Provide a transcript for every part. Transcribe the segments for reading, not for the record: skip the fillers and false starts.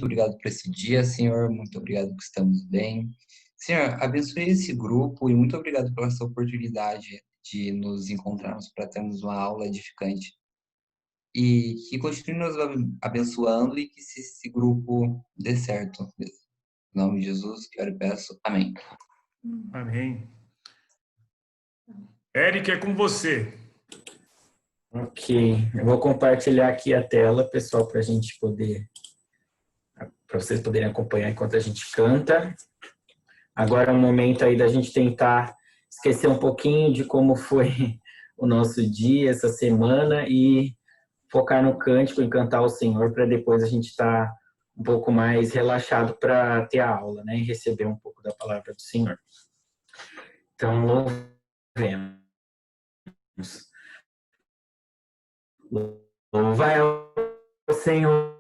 obrigado por esse dia, Senhor. Muito obrigado que estamos bem. Senhor, abençoe esse grupo e muito obrigado pela essa oportunidade de nos encontrarmos para termos uma aula edificante. E que continue nos abençoando e que esse grupo dê certo. Em nome de Jesus, que eu e peço. Amém. Amém. Eric, é com você. Ok, eu vou compartilhar aqui a tela, pessoal, para vocês poderem acompanhar enquanto a gente canta. Agora é um momento aí da gente tentar esquecer um pouquinho de como foi o nosso dia, essa semana, e focar no cântico, em cantar ao Senhor, para depois a gente estar um pouco mais relaxado para ter a aula, né, e receber um pouco da palavra do Senhor. Então, louvemos. Louvai ao Senhor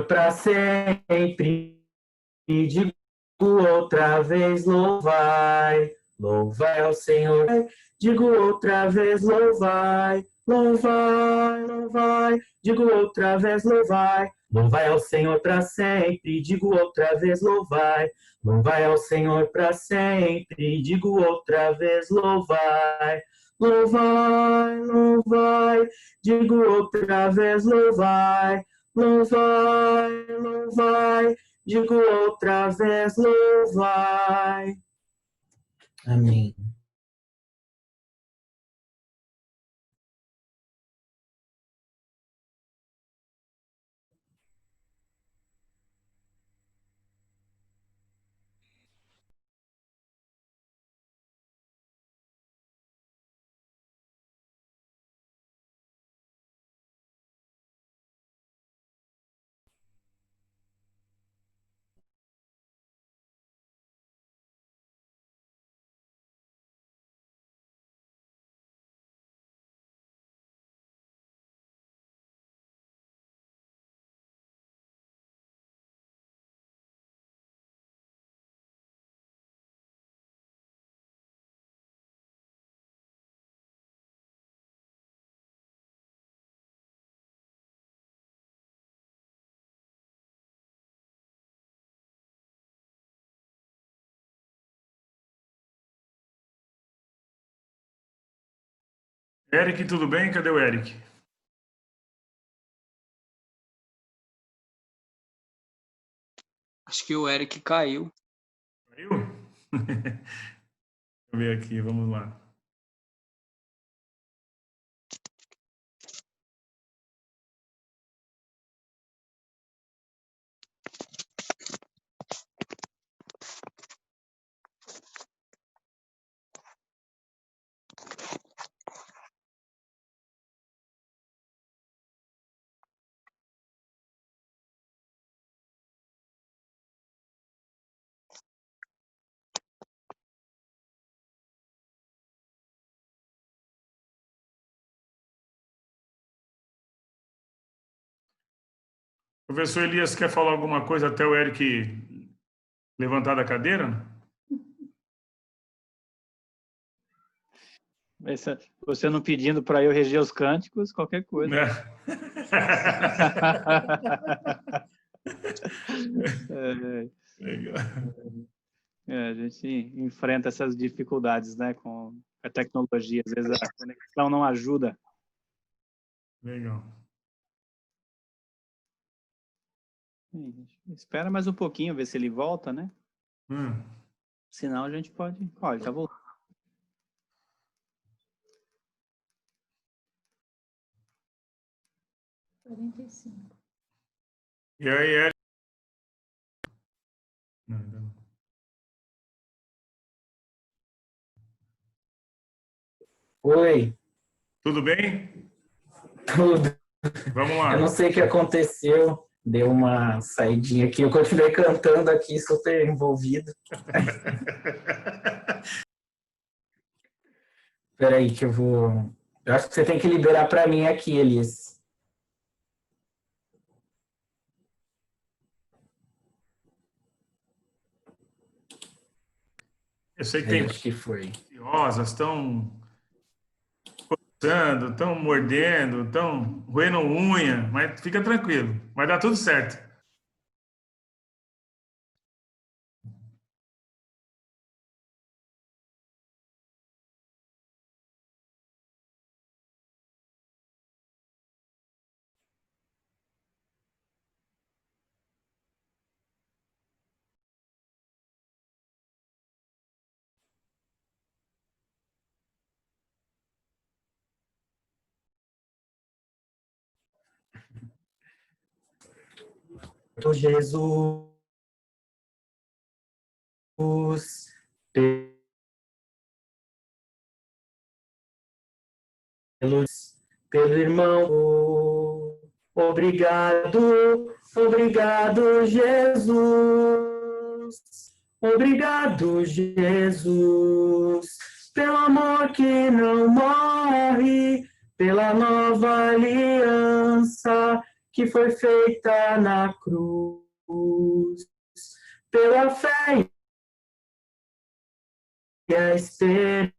para sempre, e digo outra vez, louvai. Louvai ao Senhor, digo outra vez, louvai. Louvai, louvai, digo outra vez, louvai. Louvai ao Senhor para sempre, digo outra vez, louvai. Louvai ao Senhor para sempre, digo outra vez, louvai. Louvai, louvai, digo outra vez, louvai. Louvai, louvai, digo outra vez, louvai. Amém. Eric, tudo bem? Cadê o Eric? Acho que o Eric caiu. Caiu? Deixa eu ver aqui, vamos lá. Professor Elias, quer falar alguma coisa até o Eric levantar da cadeira? Você não pedindo para eu reger os cânticos, qualquer coisa. Legal. A gente enfrenta essas dificuldades, né, com a tecnologia. Às vezes a conexão não ajuda. Legal. Espera mais um pouquinho, ver se ele volta, né? Hum. Senão a gente pode... Olha, ele tá voltando. E aí, Eric? Não. Oi. Tudo bem? Tudo. Vamos lá. Eu não sei o que aconteceu, deu uma saidinha aqui. Eu continuei cantando aqui, super envolvido. Espera aí que eu vou... Eu acho que você tem que liberar para mim aqui, Elias. Eu sei que Aí, tem acho que foi. ansiosas, estão coçando, estão mordendo, estão roendo unha, mas fica tranquilo, vai dar tudo certo. Jesus, pelo irmão. Obrigado, obrigado, Jesus. Obrigado, Jesus, pelo amor que não morre, pela nova aliança que foi feita na cruz, pela fé e a esperança,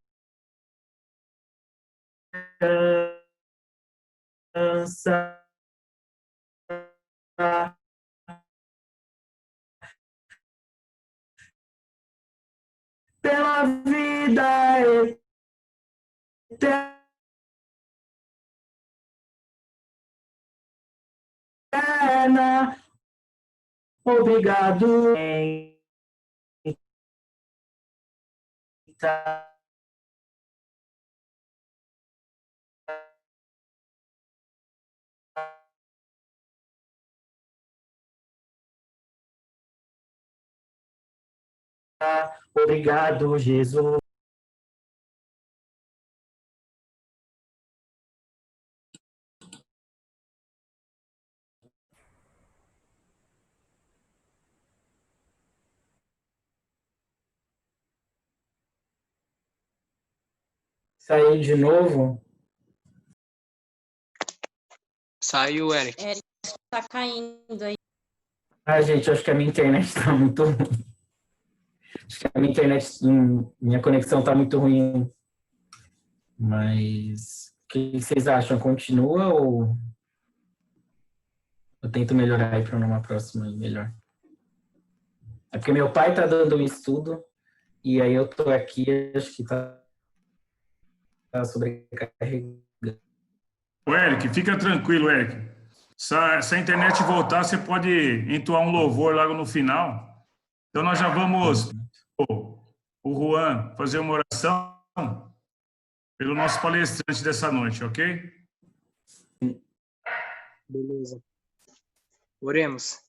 pela vida eterna. Obrigado. Obrigado, Jesus. Saiu de novo? Saiu, Eric. Eric, tá caindo aí. Ah, gente, acho que a minha internet está muito ruim. Acho que a minha internet, minha conexão está muito ruim. Mas o que vocês acham? Continua ou eu tento melhorar aí para numa próxima melhor? É porque meu pai está dando um estudo e aí eu tô aqui, acho que tá sobrecarregando. O Eric, fica tranquilo, Eric. Se a internet voltar, você pode entoar um louvor logo no final. Então nós já vamos, o Juan, fazer uma oração pelo nosso palestrante dessa noite, ok? Beleza. Oremos.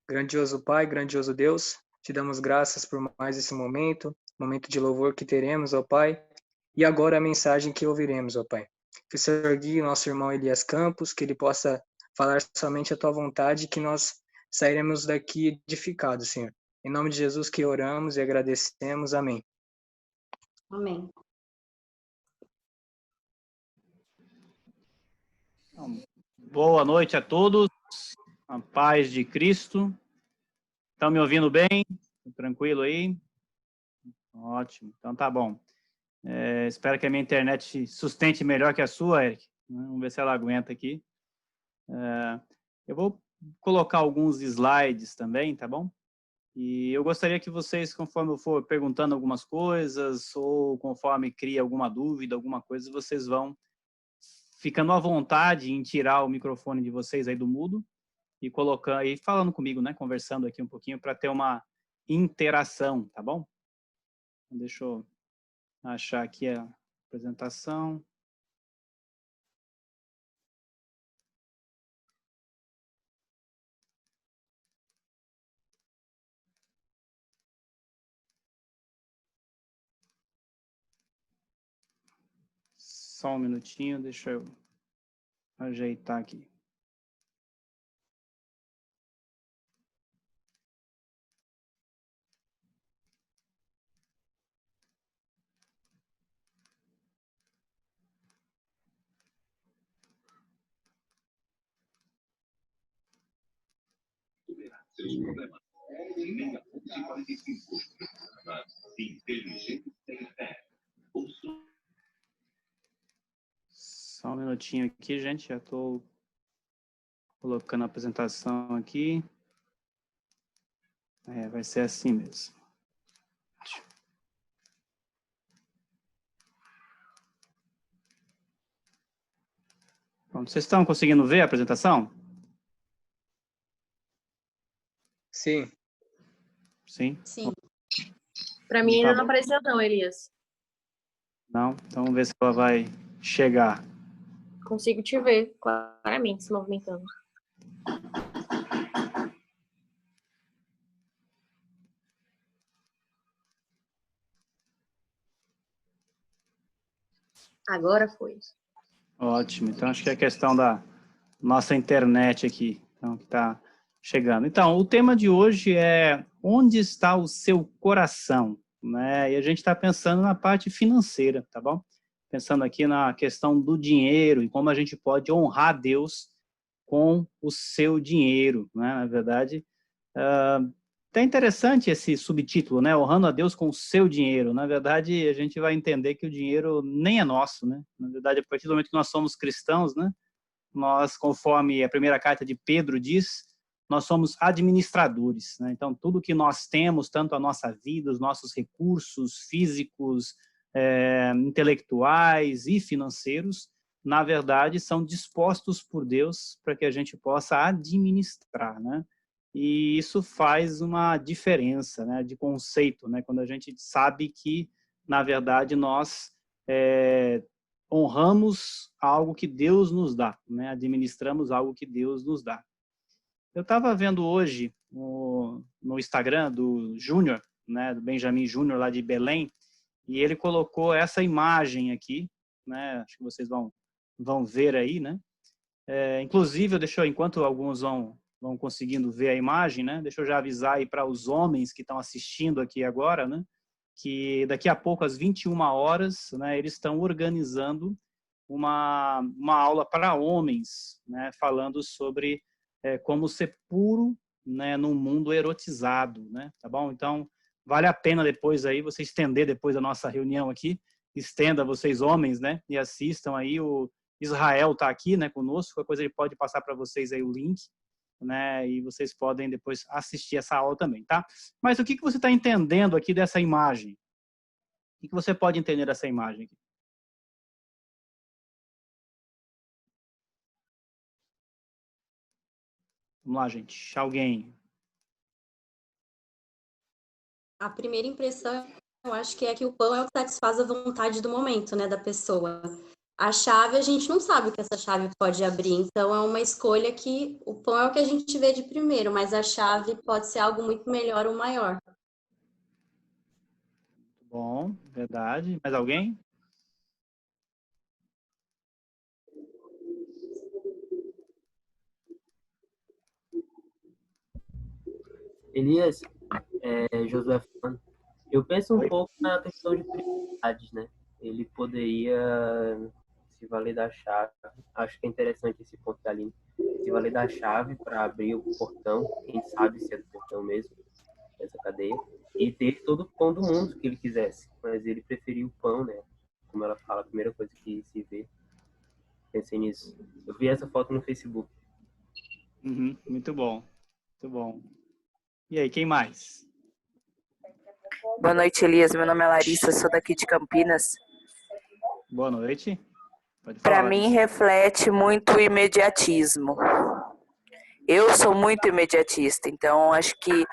Grandioso Pai, grandioso Deus, te damos graças por mais esse momento de louvor que teremos, ó Pai, e agora a mensagem que ouviremos, ó Pai. Que o Senhor guie nosso irmão Elias Campos, que ele possa falar somente a tua vontade, que nós sairemos daqui edificados, Senhor. Em nome de Jesus que oramos e agradecemos. Amém. Amém. Boa noite a todos. A paz de Cristo. Estão me ouvindo bem? Tranquilo aí? Ótimo. Então tá bom. Espero que a minha internet sustente melhor que a sua, Eric. Vamos ver se ela aguenta aqui. Eu vou colocar alguns slides também, tá bom? E eu gostaria que vocês, conforme eu for perguntando algumas coisas, ou conforme cria alguma dúvida, alguma coisa, vocês vão ficando à vontade em tirar o microfone de vocês aí do mudo e colocando e falando comigo, né? Conversando aqui um pouquinho para ter uma interação, tá bom? Deixa eu achar aqui a apresentação. Só um minutinho, deixa eu ajeitar aqui. Seus problemas. Liga 1145. Inteligência e fé. Só um minutinho aqui, gente. Já estou colocando a apresentação aqui. Vai ser assim mesmo. Bom, vocês estão conseguindo ver a apresentação? Sim. Sim? Sim. Para mim Tá ainda não bom. apareceu não, Elias. Não? Então vamos ver se ela vai chegar. Consigo te ver claramente se movimentando. Agora foi. Ótimo. Então acho que é a questão da nossa internet aqui, então, que está chegando. Então, o tema de hoje é onde está o seu coração, né? E a gente está pensando na parte financeira, tá bom? Pensando aqui na questão do dinheiro e como a gente pode honrar Deus com o seu dinheiro, né? Na verdade, é interessante esse subtítulo, né? Honrando a Deus com o seu dinheiro. Na verdade, a gente vai entender que o dinheiro nem é nosso, né? Na verdade, a partir do momento que nós somos cristãos, né? Nós, conforme a primeira carta de Pedro diz, nós somos administradores, né? Então, tudo que nós temos, tanto a nossa vida, os nossos recursos físicos, intelectuais e financeiros, na verdade, são dispostos por Deus para que a gente possa administrar, né? E isso faz uma diferença, né, de conceito, né? Quando a gente sabe que, na verdade, nós honramos algo que Deus nos dá, né? Administramos algo que Deus nos dá. Eu estava vendo hoje no Instagram do Júnior, né, do Benjamin Júnior lá de Belém, e ele colocou essa imagem aqui, né? Acho que vocês vão ver aí, né? Inclusive, enquanto alguns vão conseguindo ver a imagem, né? Deixa eu já avisar aí para os homens que estão assistindo aqui agora, né? Que daqui a pouco, às 21 horas, né, eles estão organizando uma aula para homens, né, falando sobre como ser puro, né, num mundo erotizado, né, tá bom? Então, vale a pena depois aí você estender depois da nossa reunião aqui, estenda vocês homens, né, e assistam aí. O Israel está aqui, né, conosco, qualquer coisa ele pode passar para vocês aí o link, né, e vocês podem depois assistir essa aula também, tá? Mas o que você está entendendo aqui dessa imagem? O que você pode entender dessa imagem aqui? Vamos lá, gente. Alguém? A primeira impressão, eu acho que é que o pão é o que satisfaz a vontade do momento, né, da pessoa. A chave, a gente não sabe o que essa chave pode abrir, então é uma escolha que o pão é o que a gente vê de primeiro, mas a chave pode ser algo muito melhor ou maior. Bom, verdade. Mais alguém? Elias, Josué falando, eu penso um pouco na questão de prioridades, né? Ele poderia se valer da chave. Acho que é interessante esse ponto da Aline. Se valer da chave para abrir o portão, quem sabe se é do portão mesmo, dessa cadeia, e ter todo o pão do mundo que ele quisesse. Mas ele preferiu o pão, né? Como ela fala, a primeira coisa que se vê. Pensei nisso. Eu vi essa foto no Facebook. Uhum, muito bom. Muito bom. E aí, quem mais? Boa noite, Elias. Meu nome é Larissa, sou daqui de Campinas. Boa noite. Pode falar, Para mim, Larissa. reflete muito o imediatismo. Eu sou muito imediatista, então acho que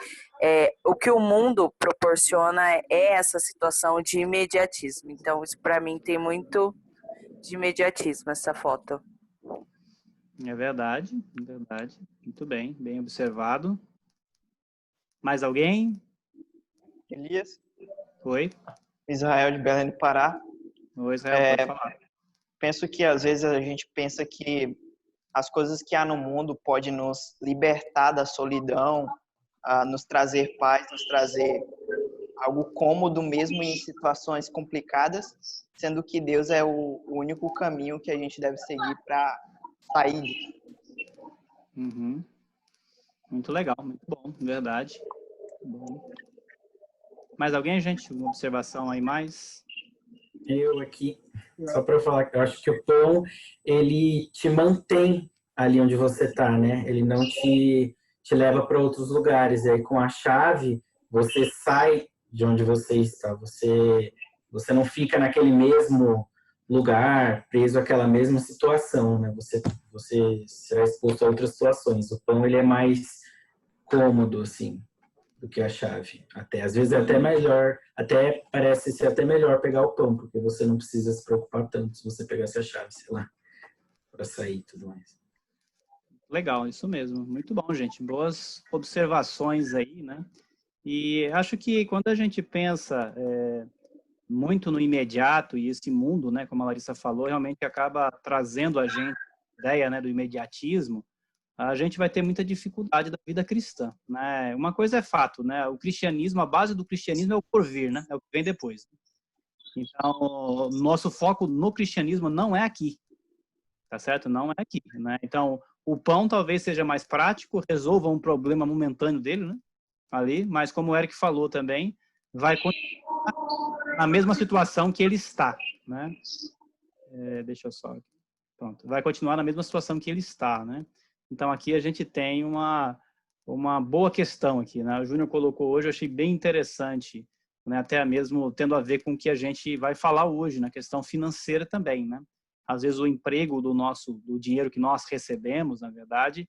o que o mundo proporciona é essa situação de imediatismo. Então, isso para mim tem muito de imediatismo, essa foto. É verdade, é verdade. Muito bem, bem observado. Mais alguém? Elias, Oi? Israel de Belém do Pará. Oi, Israel, pode falar. Penso que às vezes a gente pensa que as coisas que há no mundo podem nos libertar da solidão, nos trazer paz, nos trazer algo cômodo mesmo em situações complicadas, sendo que Deus é o único caminho que a gente deve seguir para sair disso. Uhum. Muito legal, muito bom, verdade. Bom. Mais alguém, gente? Uma observação aí mais? Eu aqui. Só para falar que eu acho que o pão, ele te mantém ali onde você está, né? Ele não te leva para outros lugares. E aí, com a chave, você sai de onde você está. Você não fica naquele mesmo lugar, preso àquela mesma situação, né? Você será exposto a outras situações. O pão, ele é mais cômodo, assim, do que a chave. Até, às vezes é até melhor, até parece ser até melhor pegar o pão, porque você não precisa se preocupar tanto se você pegasse a chave, sei lá, para sair e tudo mais. Legal, isso mesmo. Muito bom, gente. Boas observações aí, né? E acho que quando a gente pensa muito no imediato e esse mundo, né, como a Larissa falou, realmente acaba trazendo a gente a ideia, né, do imediatismo, a gente vai ter muita dificuldade da vida cristã, né? Uma coisa é fato, né? O cristianismo, a base do cristianismo é o porvir, né? É o que vem depois. Então, nosso foco no cristianismo não é aqui, tá certo? Não é aqui, né? Então, o pão talvez seja mais prático, resolva um problema momentâneo dele, né? Ali, mas como o Eric falou também, vai continuar na mesma situação que ele está, né? Deixa eu só... Pronto. Vai continuar na mesma situação que ele está, né? Então, aqui a gente tem uma boa questão aqui, né? O Júnior colocou hoje, eu achei bem interessante, né? Até mesmo tendo a ver com o que a gente vai falar hoje, na questão financeira também, né? Às vezes o emprego do dinheiro que nós recebemos, na verdade,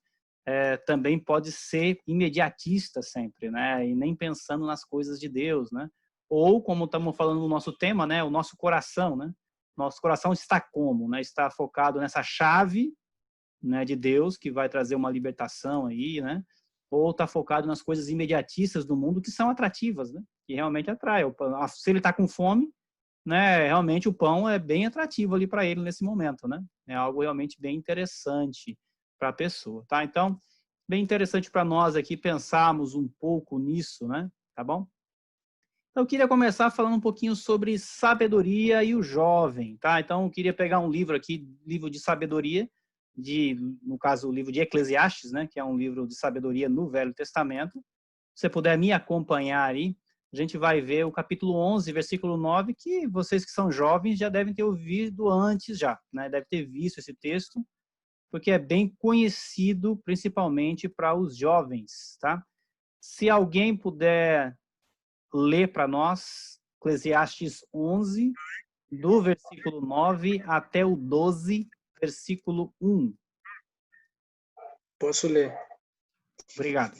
também pode ser imediatista sempre, né? E nem pensando nas coisas de Deus, né? Ou, como estamos falando no nosso tema, né? O nosso coração, né? Nosso coração está como, né? Está focado nessa chave, né, de Deus, que vai trazer uma libertação aí, né? Ou está focado nas coisas imediatistas do mundo que são atrativas, né? Que realmente atrai. Se ele está com fome, né? Realmente o pão é bem atrativo ali para ele nesse momento, né? É algo realmente bem interessante para a pessoa, tá? Então, bem interessante para nós aqui pensarmos um pouco nisso, né? Tá bom? Então, eu queria começar falando um pouquinho sobre sabedoria e o jovem, tá? Então, eu queria pegar um livro aqui, livro de sabedoria, no caso, o livro de Eclesiastes, né, que é um livro de sabedoria no Velho Testamento. Se você puder me acompanhar aí, a gente vai ver o capítulo 11, versículo 9, que vocês que são jovens já devem ter ouvido antes já, né? Deve ter visto esse texto, porque é bem conhecido, principalmente para os jovens, tá? Se alguém puder ler para nós, Eclesiastes 11, do versículo 9 até o 12, versículo 1. Posso ler? Obrigado.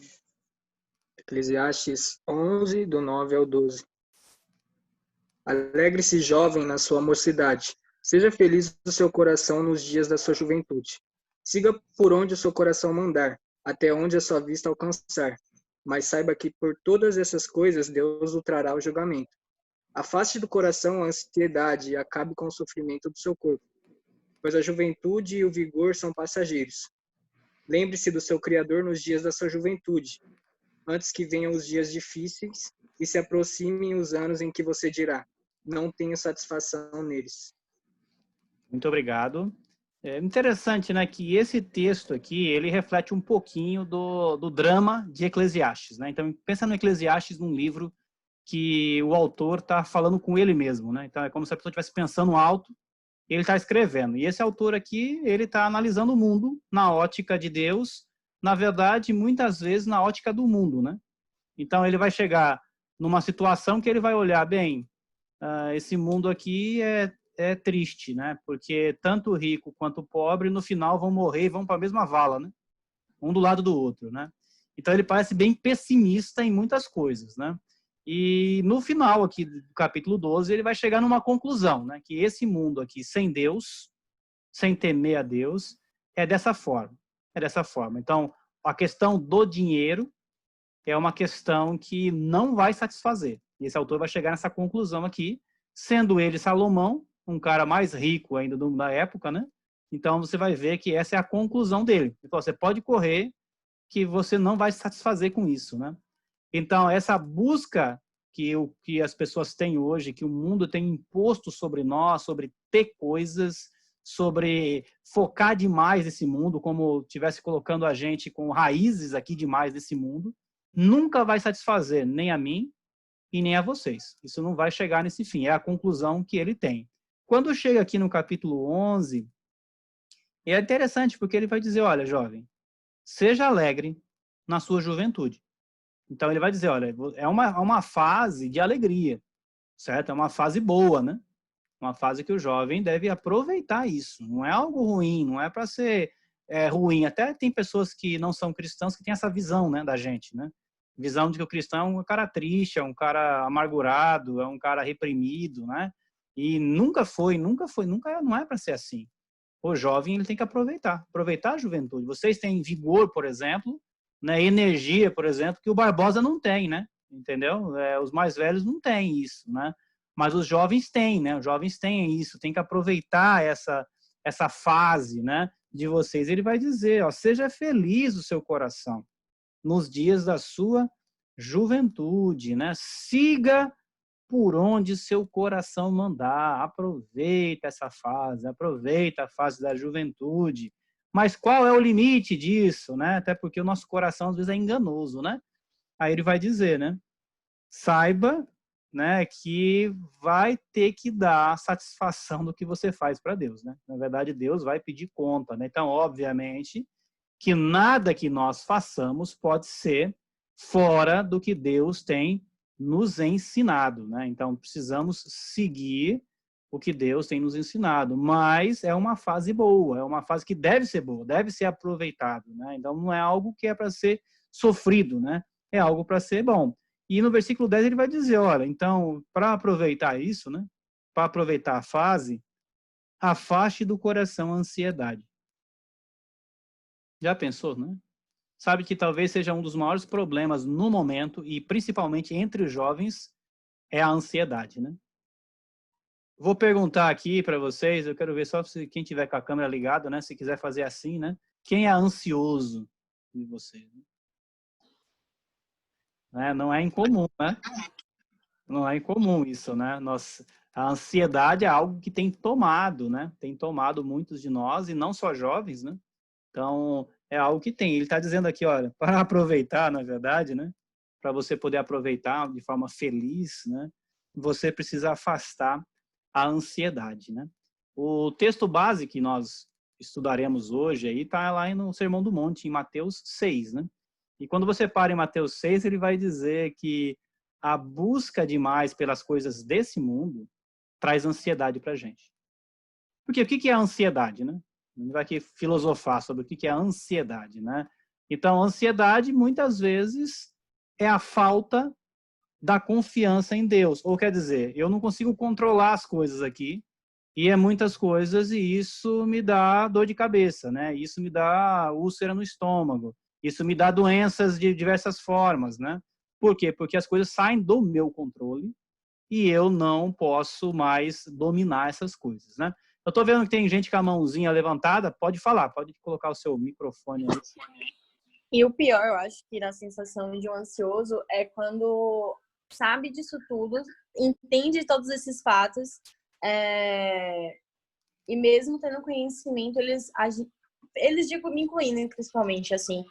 Eclesiastes 11, do 9 ao 12. Alegre-se, jovem, na sua mocidade. Seja feliz o seu coração nos dias da sua juventude. Siga por onde o seu coração mandar, até onde a sua vista alcançar. Mas saiba que por todas essas coisas Deus o trará ao julgamento. Afaste do coração a ansiedade e acabe com o sofrimento do seu corpo, pois a juventude e o vigor são passageiros. Lembre-se do seu Criador nos dias da sua juventude, antes que venham os dias difíceis e se aproximem os anos em que você dirá, não tenho satisfação neles. Muito obrigado. É interessante, né, que esse texto aqui, ele reflete um pouquinho do drama de Eclesiastes, né? Então, pensa no Eclesiastes num livro que o autor está falando com ele mesmo, né? Então, é como se a pessoa estivesse pensando alto, ele está escrevendo. E esse autor aqui, ele está analisando o mundo na ótica de Deus, na verdade, muitas vezes na ótica do mundo, né? Então, ele vai chegar numa situação que ele vai olhar, bem, esse mundo aqui é triste, né? Porque tanto o rico quanto o pobre, no final, vão morrer e vão para a mesma vala, né? Um do lado do outro, né? Então, ele parece bem pessimista em muitas coisas, né? E no final aqui do capítulo 12, ele vai chegar numa conclusão, né? Que esse mundo aqui, sem Deus, sem temer a Deus, é dessa forma. É dessa forma. Então, a questão do dinheiro é uma questão que não vai satisfazer. E esse autor vai chegar nessa conclusão aqui, sendo ele Salomão, um cara mais rico ainda da época, né? Então, você vai ver que essa é a conclusão dele. Então, você pode correr que você não vai se satisfazer com isso, né? Então, essa busca que as pessoas têm hoje, que o mundo tem imposto sobre nós, sobre ter coisas, sobre focar demais nesse mundo, como estivesse colocando a gente com raízes aqui demais nesse mundo, nunca vai satisfazer nem a mim e nem a vocês. Isso não vai chegar nesse fim. É a conclusão que ele tem. quando chega aqui no capítulo 11, é interessante, porque ele vai dizer, olha, jovem, seja alegre na sua juventude. Então, ele vai dizer, olha, é uma fase de alegria, certo? É uma fase boa, né? Uma fase que o jovem deve aproveitar isso. Não é algo ruim, não é para ser ruim. Até tem pessoas que não são cristãos que têm essa visão, né, da gente, né? Visão de que o cristão é um cara triste, é um cara amargurado, é um cara reprimido, né? E nunca não é para ser assim. O jovem, ele tem que aproveitar a juventude. Vocês têm vigor, por exemplo, né, energia, por exemplo, que o Barbosa não tem, né? Entendeu? Os mais velhos não têm isso, né? Mas os jovens têm, né? Os jovens têm isso, tem que aproveitar essa fase, né, de vocês. Ele vai dizer, ó, seja feliz o seu coração nos dias da sua juventude, né? Siga por onde seu coração mandar. Aproveita essa fase, aproveita a fase da juventude. Mas qual é o limite disso, né? Até porque o nosso coração às vezes é enganoso, né? Aí ele vai dizer, né? Saiba, né, que vai ter que dar satisfação do que você faz para Deus, né? Na verdade, Deus vai pedir conta, né? Então, obviamente, que nada que nós façamos pode ser fora do que Deus tem nos ensinado, né? Então, precisamos seguir o que Deus tem nos ensinado, mas é uma fase boa, é uma fase que deve ser boa, deve ser aproveitado, né? Então, não é algo que é para ser sofrido, né? É algo para ser bom. E no versículo 10 ele vai dizer, olha, então, para aproveitar isso, né? Para aproveitar a fase, afaste do coração a ansiedade. Já pensou, né? Sabe que talvez seja um dos maiores problemas no momento, e principalmente entre os jovens, é a ansiedade, né? Vou perguntar aqui para vocês, eu quero ver só se quem tiver com a câmera ligada, né? Se quiser fazer assim, né? Quem é ansioso de vocês? Não é incomum, né? Não é incomum isso, né? A ansiedade é algo que tem tomado, né? Tem tomado muitos de nós, e não só jovens, né? Então, é algo que tem. Ele está dizendo aqui, olha, para aproveitar, na verdade, né? Para você poder aproveitar de forma feliz, né? Você precisa afastar a ansiedade, né? O texto base que nós estudaremos hoje aí está lá no Sermão do Monte, em Mateus 6, né? E quando você para em Mateus 6, ele vai dizer que a busca demais pelas coisas desse mundo traz ansiedade para a gente. Porque o que é a ansiedade, né? A gente vai aqui filosofar sobre o que é a ansiedade, né? Então, a ansiedade, muitas vezes, é a falta da confiança em Deus. Ou quer dizer, eu não consigo controlar as coisas aqui, e é muitas coisas, e isso me dá dor de cabeça, né? Isso me dá úlcera no estômago. Isso me dá doenças de diversas formas, né? Por quê? Porque as coisas saem do meu controle e eu não posso mais dominar essas coisas, né? Eu tô vendo que tem gente com a mãozinha levantada. Pode falar, pode colocar o seu microfone aí. E o pior, eu acho que na sensação de um ansioso é quando sabe disso tudo, entende todos esses fatos, e mesmo tendo conhecimento, eles digo, me incluindo principalmente, assim,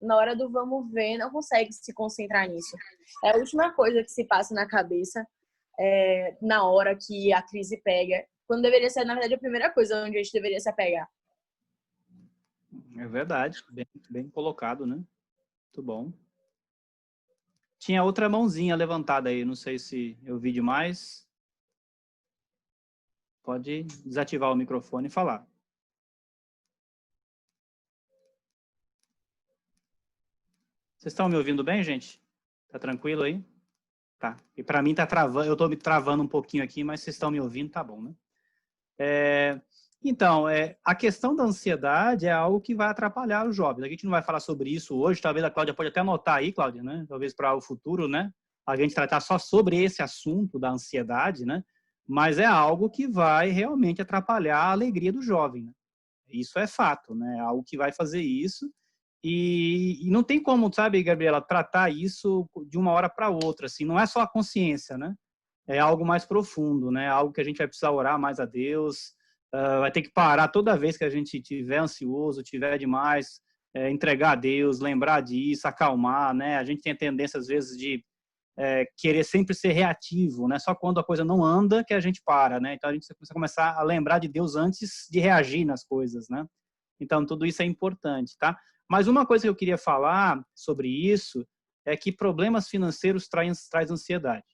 na hora do vamos ver, não consegue se concentrar nisso. É a última coisa que se passa na cabeça na hora que a crise pega, quando deveria ser, na verdade, a primeira coisa onde a gente deveria se apegar. É verdade, bem colocado, né? Muito bom. Tinha outra mãozinha levantada aí, não sei se eu vi demais. Pode desativar o microfone e falar. Vocês estão me ouvindo bem, gente? Tá tranquilo aí? Tá. E para mim tá travando, eu tô me travando um pouquinho aqui, mas vocês estão me ouvindo, tá bom, né? Então, a questão da ansiedade é algo que vai atrapalhar os jovens. A gente não vai falar sobre isso hoje, talvez a Cláudia pode até anotar aí, Cláudia, né? Talvez para o futuro, né? A gente tratar só sobre esse assunto da ansiedade, né? Mas é algo que vai realmente atrapalhar a alegria do jovem, né? Isso é fato, né? É algo que vai fazer isso. E não tem como, sabe, Gabriela, tratar isso de uma hora para outra, assim, não é só a consciência, né? É algo mais profundo, né? Algo que a gente vai precisar orar mais a Deus, vai ter que parar toda vez que a gente tiver ansioso, tiver demais, entregar a Deus, lembrar disso, acalmar, né? A gente tem a tendência, às vezes, de querer sempre ser reativo, né? Só quando a coisa não anda que a gente para, né? Então a gente precisa começar a lembrar de Deus antes de reagir nas coisas, né? Então tudo isso é importante, tá? Mas uma coisa que eu queria falar sobre isso é que problemas financeiros traz ansiedade,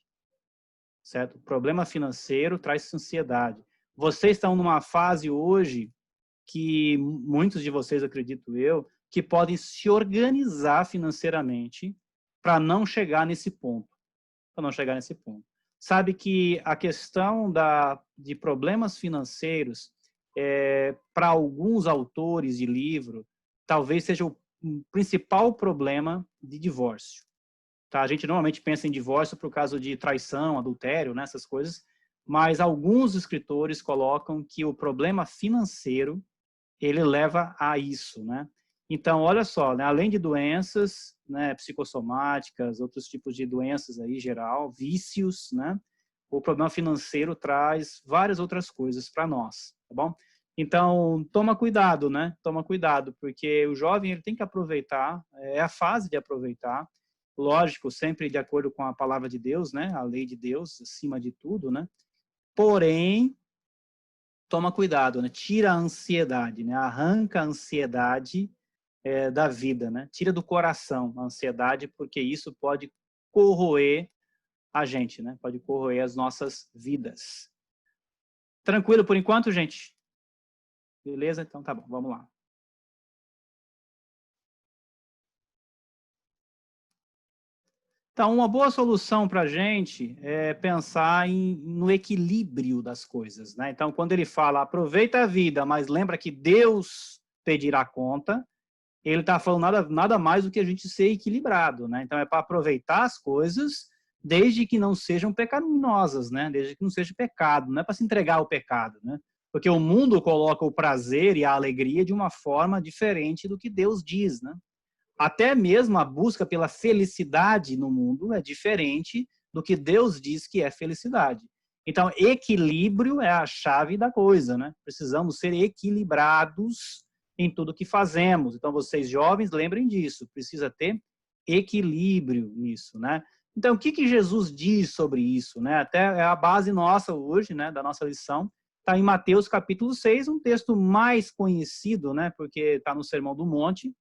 certo? Problema financeiro traz ansiedade. Vocês estão numa fase hoje que muitos de vocês, acredito eu, que podem se organizar financeiramente para não chegar nesse ponto. Sabe que a questão de problemas financeiros, para alguns autores de livro, talvez seja o principal problema de divórcio. Tá? A gente normalmente pensa em divórcio por causa de traição, adultério, né, essas coisas, mas alguns escritores colocam que o problema financeiro ele leva a isso, né? Então, olha só, né? Além de doenças, né, psicossomáticas, outros tipos de doenças aí, geral, vícios, né? O problema financeiro traz várias outras coisas para nós, tá bom? Então, toma cuidado, né? Toma cuidado, porque o jovem ele tem que aproveitar, é a fase de aproveitar, lógico, sempre de acordo com a palavra de Deus, né? A lei de Deus, acima de tudo, né? Porém, toma cuidado, né? Tira a ansiedade, né? Arranca a ansiedade da vida, né? Tira do coração a ansiedade, porque isso pode corroer a gente, né? Pode corroer as nossas vidas. Tranquilo por enquanto, gente? Beleza? Então tá bom, vamos lá. Então, uma boa solução para a gente é pensar no equilíbrio das coisas, né? Então, quando ele fala, aproveita a vida, mas lembra que Deus pedirá conta, ele está falando nada mais do que a gente ser equilibrado, né? Então, é para aproveitar as coisas desde que não sejam pecaminosas, né? Desde que não seja pecado, não é para se entregar ao pecado, né? Porque o mundo coloca o prazer e a alegria de uma forma diferente do que Deus diz, né? Até mesmo a busca pela felicidade no mundo é diferente do que Deus diz que é felicidade. Então, equilíbrio é a chave da coisa, né? Precisamos ser equilibrados em tudo que fazemos. Então, vocês jovens, lembrem disso. Precisa ter equilíbrio nisso, né? Então, o que Jesus diz sobre isso, né? Até é a base nossa hoje, né? Da nossa lição. Está em Mateus capítulo 6, um texto mais conhecido, né? Porque está no Sermão do Monte.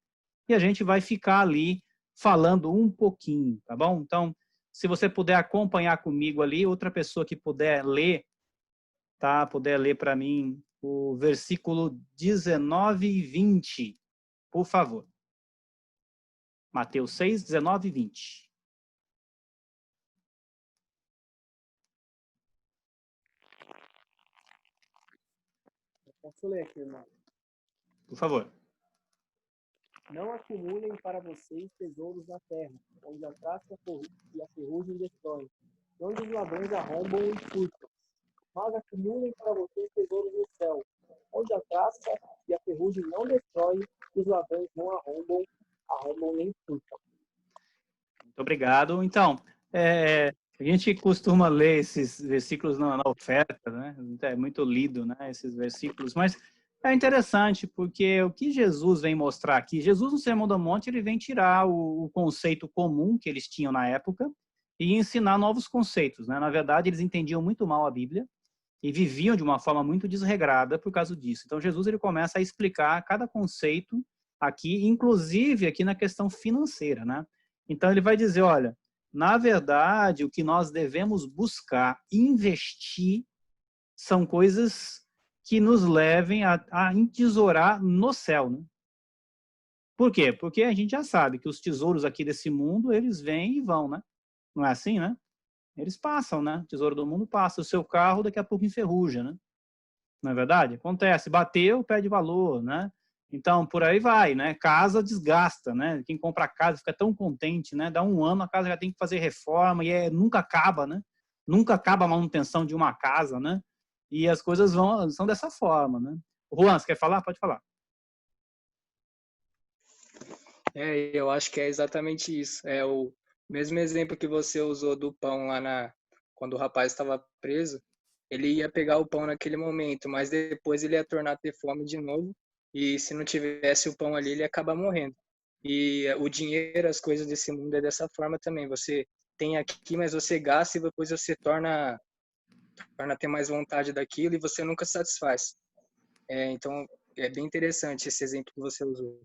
E a gente vai ficar ali falando um pouquinho, tá bom? Então, se você puder acompanhar comigo ali, outra pessoa que puder ler, tá? Puder ler para mim o versículo 19 e 20, por favor. Mateus 6, 19 e 20. Posso ler aqui, irmão? Por favor. Não acumulem para vocês tesouros na terra, onde a traça e a ferrugem destroem, onde os ladrões arrombam e furtam. Mas acumulem para vocês tesouros no céu, onde a traça e a ferrugem não destroem, e os ladrões não arrombam nem furtam. Muito obrigado. Então, a gente costuma ler esses versículos na oferta, né? É muito lido, né? Esses versículos, mas é interessante porque o que Jesus vem mostrar aqui, Jesus no Sermão do Monte, ele vem tirar o conceito comum que eles tinham na época e ensinar novos conceitos, né? Na verdade, eles entendiam muito mal a Bíblia e viviam de uma forma muito desregrada por causa disso. Então, Jesus ele começa a explicar cada conceito aqui, inclusive aqui na questão financeira, né? Então, ele vai dizer, olha, na verdade, o que nós devemos buscar investir são coisas que nos levem a entesourar no céu, né? Por quê? Porque a gente já sabe que os tesouros aqui desse mundo, eles vêm e vão, né? Não é assim, né? Eles passam, né? O tesouro do mundo passa. O seu carro daqui a pouco enferruja, né? Não é verdade? Acontece. Bateu, perde valor, né? Então, por aí vai, né? Casa desgasta, né? Quem compra casa fica tão contente, né? Dá um ano, a casa já tem que fazer reforma e nunca acaba, né? Nunca acaba a manutenção de uma casa, né? E as coisas são dessa forma, né? Juan, você quer falar? Pode falar. Eu acho que é exatamente isso. É o mesmo exemplo que você usou do pão lá quando o rapaz estava preso. Ele ia pegar o pão naquele momento, mas depois ele ia tornar a ter fome de novo. E se não tivesse o pão ali, ele ia acabar morrendo. E o dinheiro, as coisas desse mundo é dessa forma também. Você tem aqui, mas você gasta e depois você torna a ter mais vontade daquilo e você nunca satisfaz. Então, é bem interessante esse exemplo que você usou.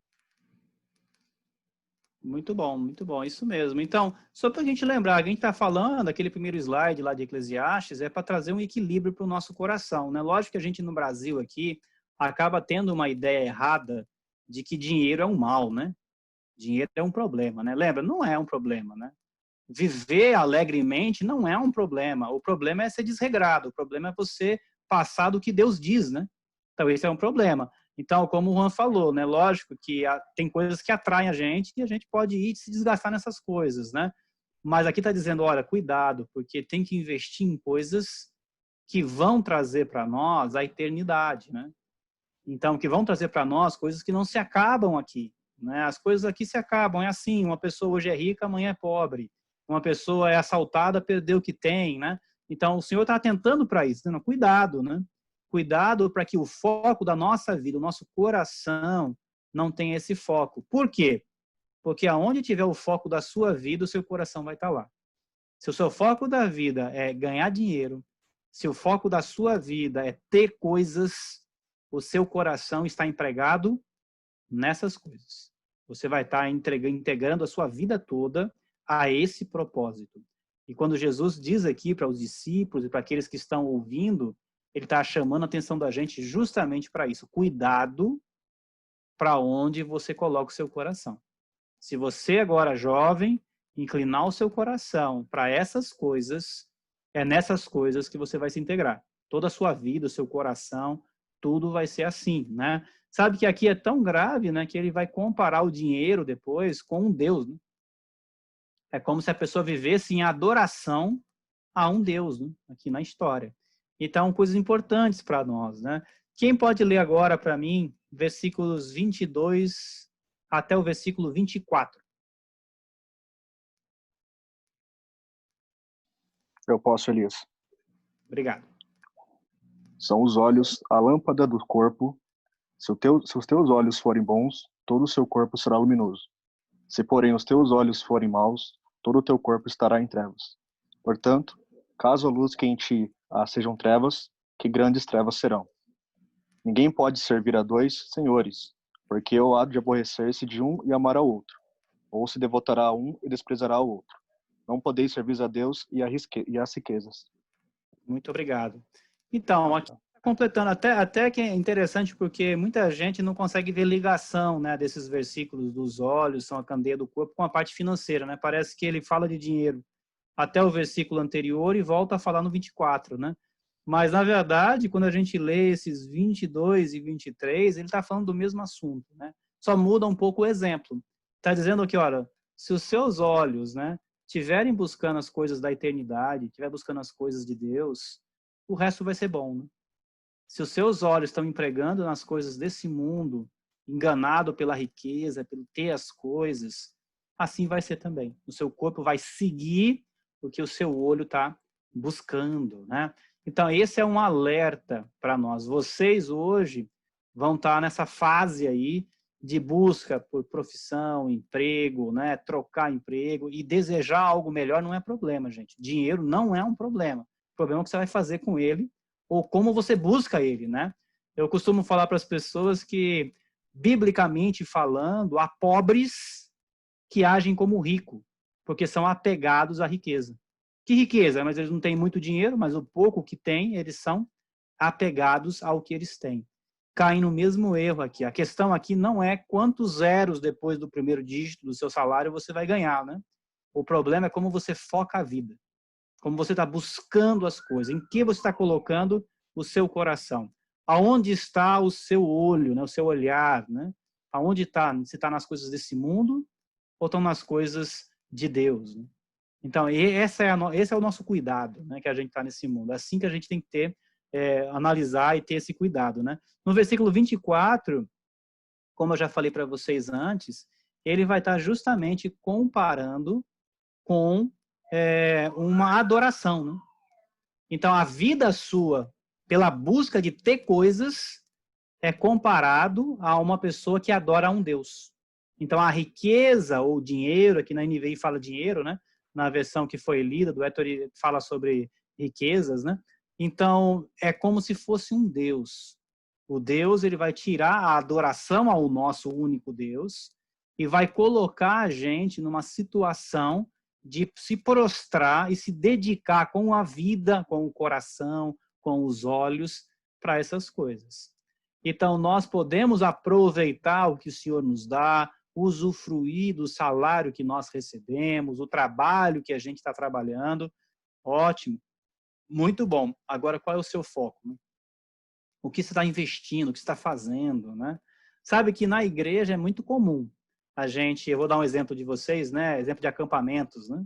Muito bom, isso mesmo. Então, só para a gente lembrar, a gente está falando, aquele primeiro slide lá de Eclesiastes, é para trazer um equilíbrio para o nosso coração, né? Lógico que a gente no Brasil aqui acaba tendo uma ideia errada de que dinheiro é um mal, né? Dinheiro é um problema, né? Lembra? Não é um problema, né? Viver alegremente não é um problema. O problema é ser desregrado. O problema é você passar do que Deus diz, né? Então, esse é um problema. Então, como o Juan falou, né? Lógico que tem coisas que atraem a gente e a gente pode ir se desgastar nessas coisas, né? Mas aqui está dizendo, olha, cuidado, porque tem que investir em coisas que vão trazer para nós a eternidade, né? Então, que vão trazer para nós coisas que não se acabam aqui, né? As coisas aqui se acabam, é assim, uma pessoa hoje é rica, amanhã é pobre. Uma pessoa é assaltada, perdeu o que tem, né? Então, o Senhor está atentando para isso, dizendo, cuidado, né? Cuidado para que o foco da nossa vida, o nosso coração, não tenha esse foco. Por quê? Porque aonde tiver o foco da sua vida, o seu coração vai estar lá. Se o seu foco da vida é ganhar dinheiro, se o foco da sua vida é ter coisas, o seu coração está empregado nessas coisas. Você vai estar integrando a sua vida toda a esse propósito. E quando Jesus diz aqui para os discípulos e para aqueles que estão ouvindo, ele está chamando a atenção da gente justamente para isso. Cuidado para onde você coloca o seu coração. Se você agora, jovem, inclinar o seu coração para essas coisas, é nessas coisas que você vai se integrar. Toda a sua vida, o seu coração, tudo vai ser assim, né? Sabe que aqui é tão grave, né, que ele vai comparar o dinheiro depois com um Deus, né? É como se a pessoa vivesse em adoração a um Deus, né, aqui na história. Então, coisas importantes para nós, né? Quem pode ler agora para mim, versículos 22 até o versículo 24? Eu posso, Elias. Obrigado. São os olhos a lâmpada do corpo. Se os teus olhos forem bons, todo o seu corpo será luminoso. Se, porém, os teus olhos forem maus, todo o teu corpo estará em trevas. Portanto, caso a luz que em ti sejam trevas, que grandes trevas serão. Ninguém pode servir a dois senhores, porque ou há de aborrecer-se de um e amar ao outro, ou se devotará a um e desprezará ao outro. Não podeis servir a Deus e às riquezas. Muito obrigado. Então, aqui completando, até que é interessante, porque muita gente não consegue ver ligação, né, desses versículos dos olhos, são a candeia do corpo, com a parte financeira, né? Parece que ele fala de dinheiro até o versículo anterior e volta a falar no 24, né? Mas, na verdade, quando a gente lê esses 22 e 23, ele está falando do mesmo assunto, né? Só muda um pouco o exemplo. Está dizendo aqui, olha, se os seus olhos, né, estiverem buscando as coisas da eternidade, estiver buscando as coisas de Deus, o resto vai ser bom, né? Se os seus olhos estão empregando nas coisas desse mundo, enganado pela riqueza, pelo ter as coisas, assim vai ser também. O seu corpo vai seguir o que o seu olho está buscando, né? Então, esse é um alerta para nós. Vocês hoje vão estar nessa fase aí de busca por profissão, emprego, né? Trocar emprego e desejar algo melhor não é problema, gente. Dinheiro não é um problema. O problema é o que você vai fazer com ele ou como você busca ele, né? Eu costumo falar para as pessoas que, biblicamente falando, há pobres que agem como rico, porque são apegados à riqueza. Que riqueza? Mas eles não têm muito dinheiro, mas o pouco que têm, eles são apegados ao que eles têm. Caem no mesmo erro aqui. A questão aqui não é quantos zeros depois do primeiro dígito do seu salário você vai ganhar, né? O problema é como você foca a vida. Como você está buscando as coisas, em que você está colocando o seu coração, aonde está o seu olho, né, o seu olhar, né? Aonde está? Se está nas coisas desse mundo ou estão nas coisas de Deus? Né? Então, esse é o nosso cuidado, né, que a gente está nesse mundo. É assim que a gente tem que ter, analisar e ter esse cuidado. Né? No versículo 24, como eu já falei para vocês antes, ele vai estar justamente comparando com uma adoração, né? Então, a vida sua, pela busca de ter coisas, é comparado a uma pessoa que adora a um Deus. Então, a riqueza ou dinheiro, aqui na NVI fala dinheiro, né? na versão que foi lida, do Ettore fala sobre riquezas, né? Então, é como se fosse um Deus. O Deus, ele vai tirar a adoração ao nosso único Deus e vai colocar a gente numa situação de se prostrar e se dedicar com a vida, com o coração, com os olhos para essas coisas. Então, nós podemos aproveitar o que o Senhor nos dá, usufruir do salário que nós recebemos, o trabalho que a gente está trabalhando. Ótimo, muito bom. Agora, qual é o seu foco, né? O que você está investindo, o que você está fazendo, né? Sabe que na igreja é muito comum a gente, eu vou dar um exemplo de vocês, né? Exemplo de acampamentos, né?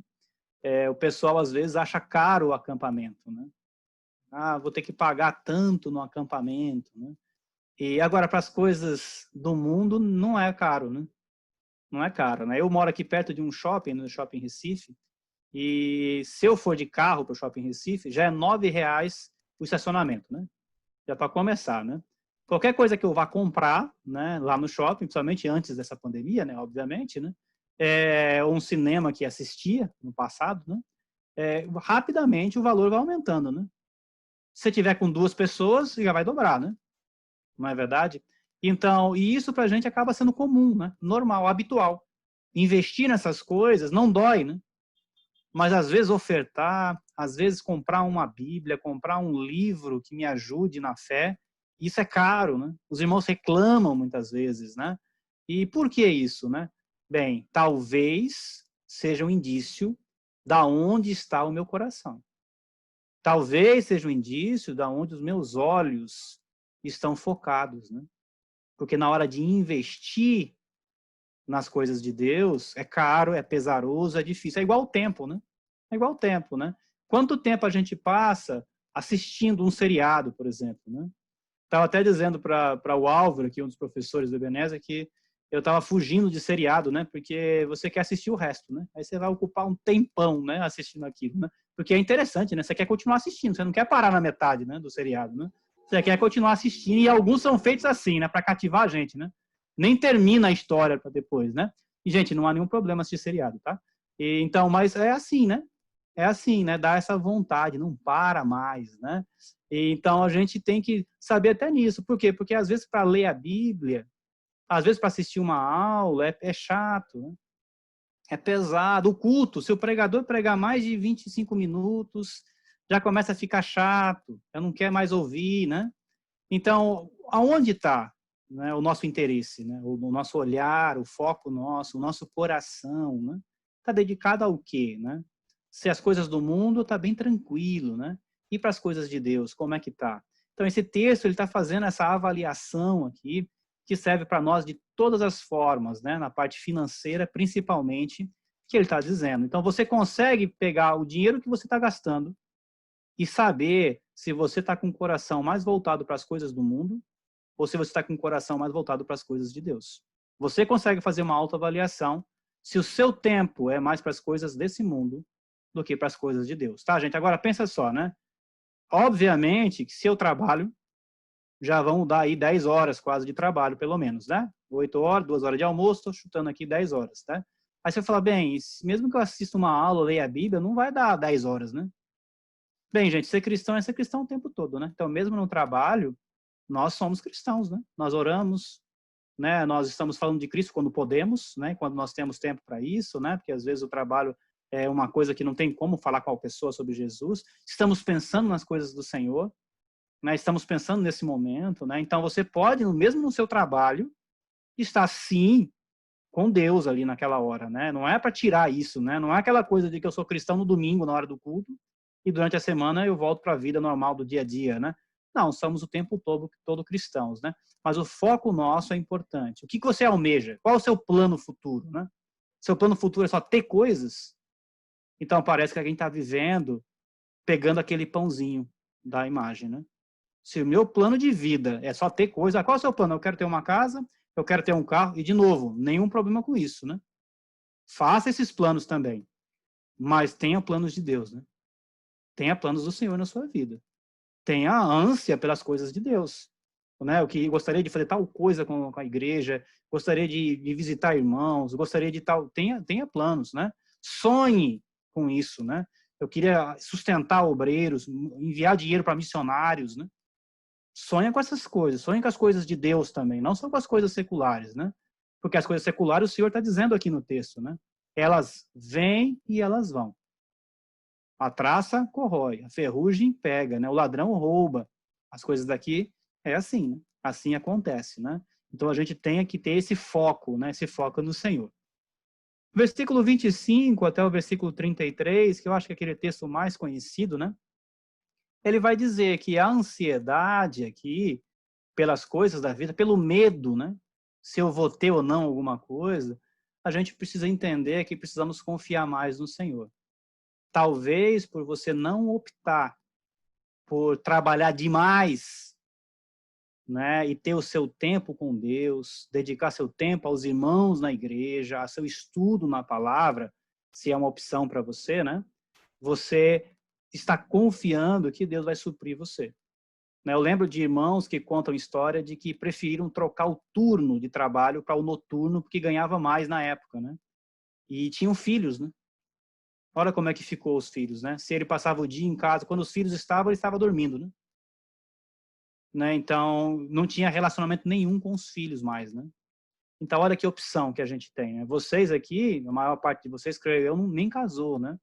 O pessoal às vezes acha caro o acampamento, né? Ah, vou ter que pagar tanto no acampamento, né? E agora, para as coisas do mundo, não é caro, né? Não é caro, né? Eu moro aqui perto de um shopping, no Shopping Recife, e se eu for de carro para o Shopping Recife, já é R$9 o estacionamento, né? Já para começar, né? Qualquer coisa que eu vá comprar, né, lá no shopping, principalmente antes dessa pandemia, né, obviamente, né? Um cinema que assistia no passado, né? Rapidamente o valor vai aumentando, né? Se você tiver com 2 pessoas, já vai dobrar, né? Não é verdade? Então, e isso pra gente acaba sendo comum, né? Normal, habitual. Investir nessas coisas não dói, né? Mas às vezes ofertar, às vezes comprar uma Bíblia, comprar um livro que me ajude na fé, isso é caro, né? Os irmãos reclamam muitas vezes, né? E por que isso, né? Bem, talvez seja um indício da onde está o meu coração. Talvez seja um indício da onde os meus olhos estão focados, né? Porque na hora de investir nas coisas de Deus, é caro, é pesaroso, é difícil. É igual o tempo, né? É igual o tempo, né? Quanto tempo a gente passa assistindo um seriado, por exemplo, né? Estava até dizendo para o Álvaro, que é um dos professores do Ebenezer, que eu estava fugindo de seriado, né? Porque você quer assistir o resto, né? Aí você vai ocupar um tempão, né? Assistindo aquilo, né? Porque é interessante, né? Você quer continuar assistindo, você não quer parar na metade, né? Do seriado, né? Você quer continuar assistindo, e alguns são feitos assim, né? Para cativar a gente, né? Nem termina a história para depois, né? E, gente, não há nenhum problema assistir seriado, tá? Então, mas é assim, né? É assim, né? Dá essa vontade, não para mais, né? Então, a gente tem que saber até nisso. Por quê? Porque, às vezes, para ler a Bíblia, às vezes, para assistir uma aula, é chato, né? É pesado. O culto, se o pregador pregar mais de 25 minutos, já começa a ficar chato, eu não quero mais ouvir, né? Então, aonde está, né, o nosso interesse, né? O nosso olhar, o foco nosso, o nosso coração, né? Está dedicado ao quê, né? Se as coisas do mundo, está bem tranquilo, né? E para as coisas de Deus, como é que está? Então, esse texto, ele está fazendo essa avaliação aqui, que serve para nós de todas as formas, né? Na parte financeira, principalmente, que ele está dizendo. Então, você consegue pegar o dinheiro que você está gastando e saber se você está com o coração mais voltado para as coisas do mundo ou se você está com o coração mais voltado para as coisas de Deus. Você consegue fazer uma autoavaliação se o seu tempo é mais para as coisas desse mundo do que para as coisas de Deus. Tá, gente? Agora, pensa só, né? Obviamente que se eu trabalho, já vão dar aí 10 horas quase de trabalho, pelo menos, né? 8 horas, 2 horas de almoço, estou chutando aqui 10 horas, tá? Aí você fala, bem, mesmo que eu assista uma aula, leia a Bíblia, não vai dar 10 horas, né? Bem, gente, ser cristão é ser cristão o tempo todo, né? Então, mesmo no trabalho, nós somos cristãos, né? Nós oramos, né? Nós estamos falando de Cristo quando podemos, né? Quando nós temos tempo para isso, né? Porque às vezes o trabalho é uma coisa que não tem como falar com a pessoa sobre Jesus. Estamos pensando nas coisas do Senhor, né? Estamos pensando nesse momento, né? Então você pode, mesmo no seu trabalho, estar sim com Deus ali naquela hora, né? Não é para tirar isso, né? Não é aquela coisa de que eu sou cristão no domingo na hora do culto e durante a semana eu volto para a vida normal do dia a dia, né? Não, somos o tempo todo cristãos, né? Mas o foco nosso é importante. O que você almeja? Qual é o seu plano futuro, né? Seu plano futuro é só ter coisas? Então parece que alguém está vivendo pegando aquele pãozinho da imagem, né? Se o meu plano de vida é só ter coisa, qual é o seu plano? Eu quero ter uma casa, eu quero ter um carro, e de novo, nenhum problema com isso, né? Faça esses planos também, mas tenha planos de Deus, né? Tenha planos do Senhor na sua vida. Tenha ânsia pelas coisas de Deus, né? O que gostaria de fazer tal coisa com a igreja, gostaria de visitar irmãos, gostaria de tal, tenha planos, né? Sonhe com isso, né? Eu queria sustentar obreiros, enviar dinheiro para missionários, né? Sonha com essas coisas, sonha com as coisas de Deus também, não só com as coisas seculares, né? Porque as coisas seculares o Senhor está dizendo aqui no texto, né? Elas vêm e elas vão. A traça corrói, a ferrugem pega, né? O ladrão rouba. As coisas daqui é assim, né? Assim acontece, né? Então a gente tem que ter esse foco, né? Esse foco no Senhor. Versículo 25 até o versículo 33, que eu acho que é aquele texto mais conhecido, né? Ele vai dizer que a ansiedade aqui, pelas coisas da vida, pelo medo, né? Se eu vou ter ou não alguma coisa, a gente precisa entender que precisamos confiar mais no Senhor. Talvez por você não optar por trabalhar demais, né, e ter o seu tempo com Deus, dedicar seu tempo aos irmãos na igreja, a seu estudo na palavra, se é uma opção para você, né? Você está confiando que Deus vai suprir você. Eu lembro de irmãos que contam história de que preferiram trocar o turno de trabalho para o noturno porque ganhava mais na época, né? E tinham filhos, né? Olha como é que ficou os filhos, né? Se ele passava o dia em casa, quando os filhos estavam, ele estava dormindo, né? Então, não tinha relacionamento nenhum com os filhos mais, né? Então, olha que opção que a gente tem, né? Vocês aqui, a maior parte de vocês, creio eu, nem casou, né?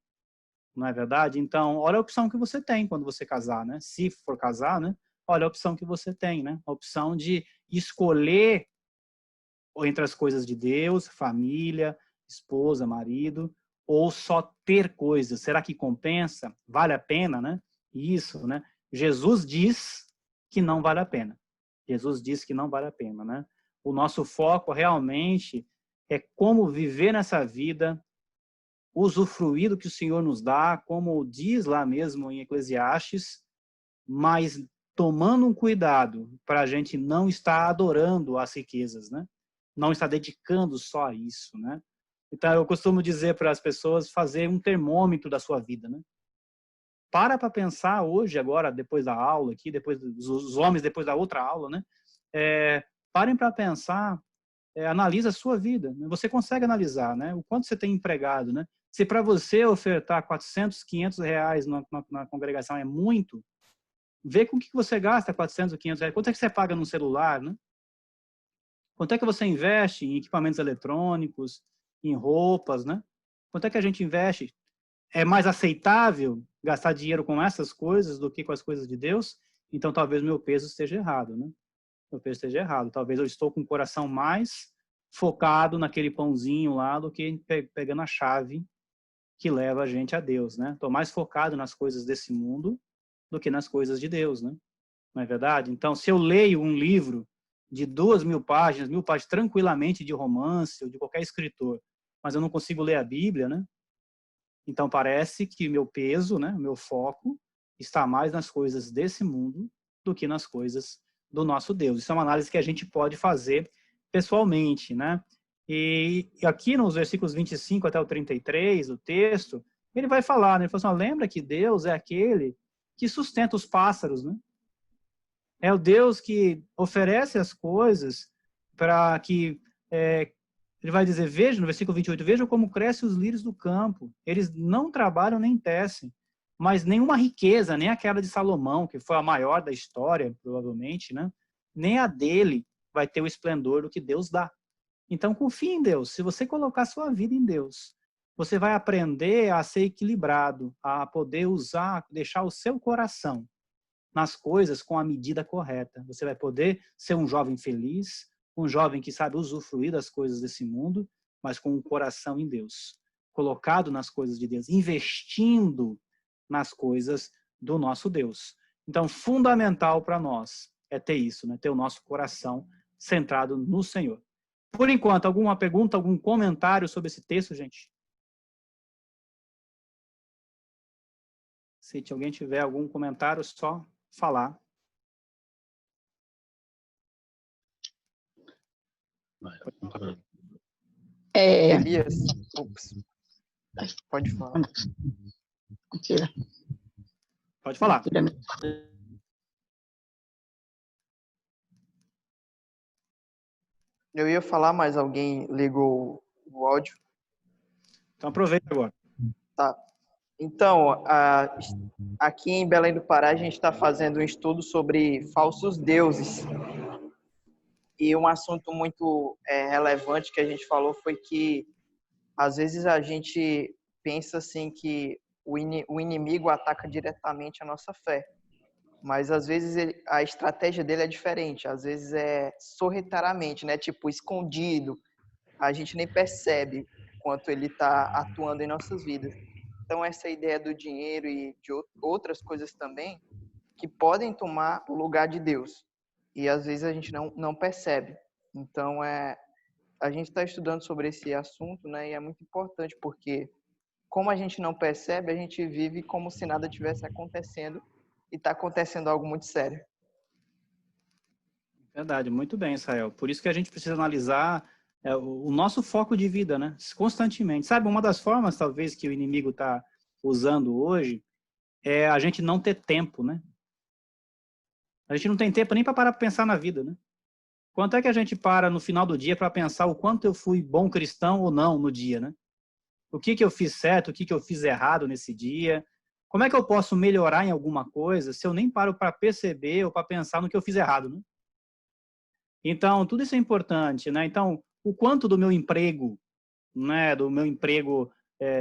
Não é verdade? Então, olha a opção que você tem quando você casar, né? Se for casar, né? Olha a opção que você tem, né? A opção de escolher entre as coisas de Deus, família, esposa, marido, ou só ter coisas. Será que compensa? Vale a pena, né? Isso, né? Jesus diz que não vale a pena. Jesus diz que não vale a pena, né? O nosso foco realmente é como viver nessa vida, usufruir do que o Senhor nos dá, como diz lá mesmo em Eclesiastes, mas tomando um cuidado para a gente não estar adorando as riquezas, né? Não estar dedicando só a isso, né? Então, eu costumo dizer para as pessoas fazer um termômetro da sua vida, né? Para pensar hoje, agora, depois da aula aqui, depois dos homens, depois da outra aula, né? Parem para pensar, analisa a sua vida. Né? Você consegue analisar, né? O quanto você tem empregado, né? Se para você ofertar 400, 500 reais na congregação é muito, vê com o que você gasta 400 ou 500 reais. Quanto é que você paga no celular, né? Quanto é que você investe em equipamentos eletrônicos, em roupas, né? Quanto é que a gente investe? É mais aceitável gastar dinheiro com essas coisas do que com as coisas de Deus? Então, talvez meu peso esteja errado, né? Meu peso esteja errado. Talvez eu estou com o coração mais focado naquele pãozinho lá do que pegando a chave que leva a gente a Deus, né? Estou mais focado nas coisas desse mundo do que nas coisas de Deus, né? Não é verdade? Então, se eu leio um livro de 2.000 páginas, 1.000 páginas, tranquilamente de romance ou de qualquer escritor, mas eu não consigo ler a Bíblia, né? Então, parece que meu peso, né, meu foco, está mais nas coisas desse mundo do que nas coisas do nosso Deus. Isso é uma análise que a gente pode fazer pessoalmente, né? E aqui nos versículos 25 até o 33, do texto, ele vai falar, né? Ele fala assim, lembra que Deus é aquele que sustenta os pássaros, né? É o Deus que oferece as coisas para que... ele vai dizer, veja, no versículo 28, veja como crescem os lírios do campo. Eles não trabalham nem tecem, mas nenhuma riqueza, nem aquela de Salomão, que foi a maior da história, provavelmente, né? Nem a dele vai ter o esplendor do que Deus dá. Então, confie em Deus. Se você colocar sua vida em Deus, você vai aprender a ser equilibrado, a poder usar, deixar o seu coração nas coisas com a medida correta. Você vai poder ser um jovem feliz, um jovem que sabe usufruir das coisas desse mundo, mas com o coração em Deus, colocado nas coisas de Deus, investindo nas coisas do nosso Deus. Então, fundamental para nós é ter isso, né? Ter o nosso coração centrado no Senhor. Por enquanto, alguma pergunta, algum comentário sobre esse texto, gente? Se alguém tiver algum comentário, só falar. Elias, ops. Pode falar. Mentira. Pode falar. Eu ia falar, mas alguém ligou o áudio. Então aproveita agora. Tá. Então, aqui em Belém do Pará, a gente está fazendo um estudo sobre falsos deuses. E um assunto muito relevante que a gente falou foi que, às vezes, a gente pensa assim que o inimigo ataca diretamente a nossa fé. Mas, às vezes, a estratégia dele é diferente. Às vezes, é sorrateiramente, né? Tipo, escondido. A gente nem percebe quanto ele está atuando em nossas vidas. Então, essa ideia do dinheiro e de outras coisas também, que podem tomar o lugar de Deus. E, às vezes, a gente não percebe. Então, a gente está estudando sobre esse assunto, né? E é muito importante, porque, como a gente não percebe, a gente vive como se nada tivesse acontecendo e está acontecendo algo muito sério. Verdade, muito bem, Israel. Por isso que a gente precisa analisar o nosso foco de vida, né? Constantemente. Sabe, uma das formas, talvez, que o inimigo está usando hoje é a gente não ter tempo, né? A gente não tem tempo nem para parar para pensar na vida, né? Quanto é que a gente para no final do dia para pensar o quanto eu fui bom cristão ou não no dia, né? O que eu fiz certo, o que eu fiz errado nesse dia? Como é que eu posso melhorar em alguma coisa se eu nem paro para perceber ou para pensar no que eu fiz errado, né? Então, tudo isso é importante, né? Então, o quanto do meu emprego, né, do meu emprego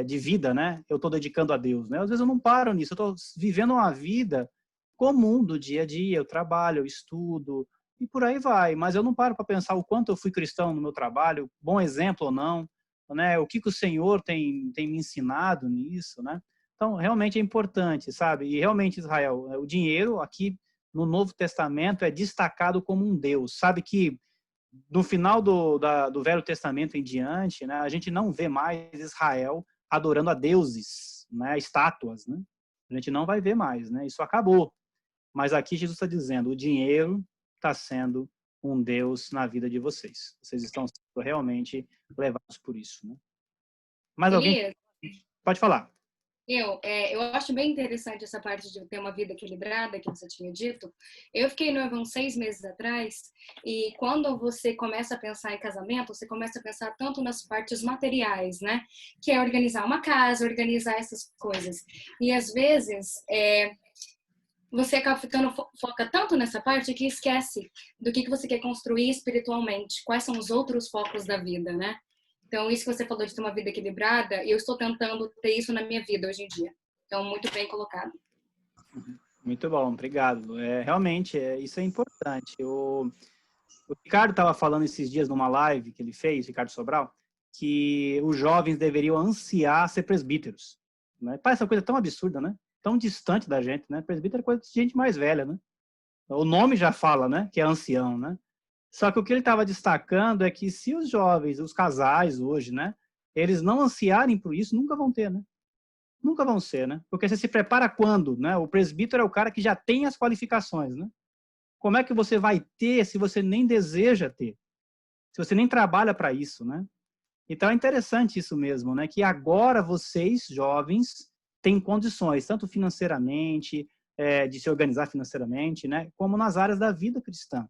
de vida, né, eu estou dedicando a Deus, né? Às vezes eu não paro nisso, eu estou vivendo uma vida comum do dia a dia, eu trabalho, eu estudo, e por aí vai, mas eu não paro para pensar o quanto eu fui cristão no meu trabalho, bom exemplo ou não, né? O que o Senhor tem me ensinado nisso, né? Então, realmente é importante, sabe? E realmente, Israel, o dinheiro aqui no Novo Testamento é destacado como um Deus. Sabe que no final do Velho Testamento em diante, né, a gente não vê mais Israel adorando a deuses, né, estátuas, né? A gente não vai ver mais, né? Isso acabou. Mas aqui Jesus está dizendo, o dinheiro está sendo um Deus na vida de vocês. Vocês estão sendo realmente levados por isso, né? Mas alguém pode falar. Eu acho bem interessante essa parte de ter uma vida equilibrada, que você tinha dito. Eu fiquei noiva uns 6 meses atrás, e quando você começa a pensar em casamento, você começa a pensar tanto nas partes materiais, né? Que é organizar uma casa, organizar essas coisas. E às vezes, você acaba foca tanto nessa parte que esquece do que você quer construir espiritualmente. Quais são os outros focos da vida, né? Então, isso que você falou de ter uma vida equilibrada, eu estou tentando ter isso na minha vida hoje em dia. Então, muito bem colocado. Muito bom, obrigado. Realmente, isso é importante. O Ricardo estava falando esses dias numa live que ele fez, Ricardo Sobral, que os jovens deveriam ansiar ser presbíteros. Né? Parece uma coisa tão absurda, né? Tão distante da gente, né? Presbítero é coisa de gente mais velha, né? O nome já fala, né? Que é ancião, né? Só que o que ele estava destacando é que se os jovens, os casais hoje, né, eles não ansiarem por isso, nunca vão ter, né? Nunca vão ser, né? Porque você se prepara quando, né? O presbítero é o cara que já tem as qualificações, né? Como é que você vai ter se você nem deseja ter? Se você nem trabalha para isso, né? Então é interessante isso mesmo, né? Que agora vocês, jovens, têm condições, tanto financeiramente, de se organizar financeiramente, né? Como nas áreas da vida cristã.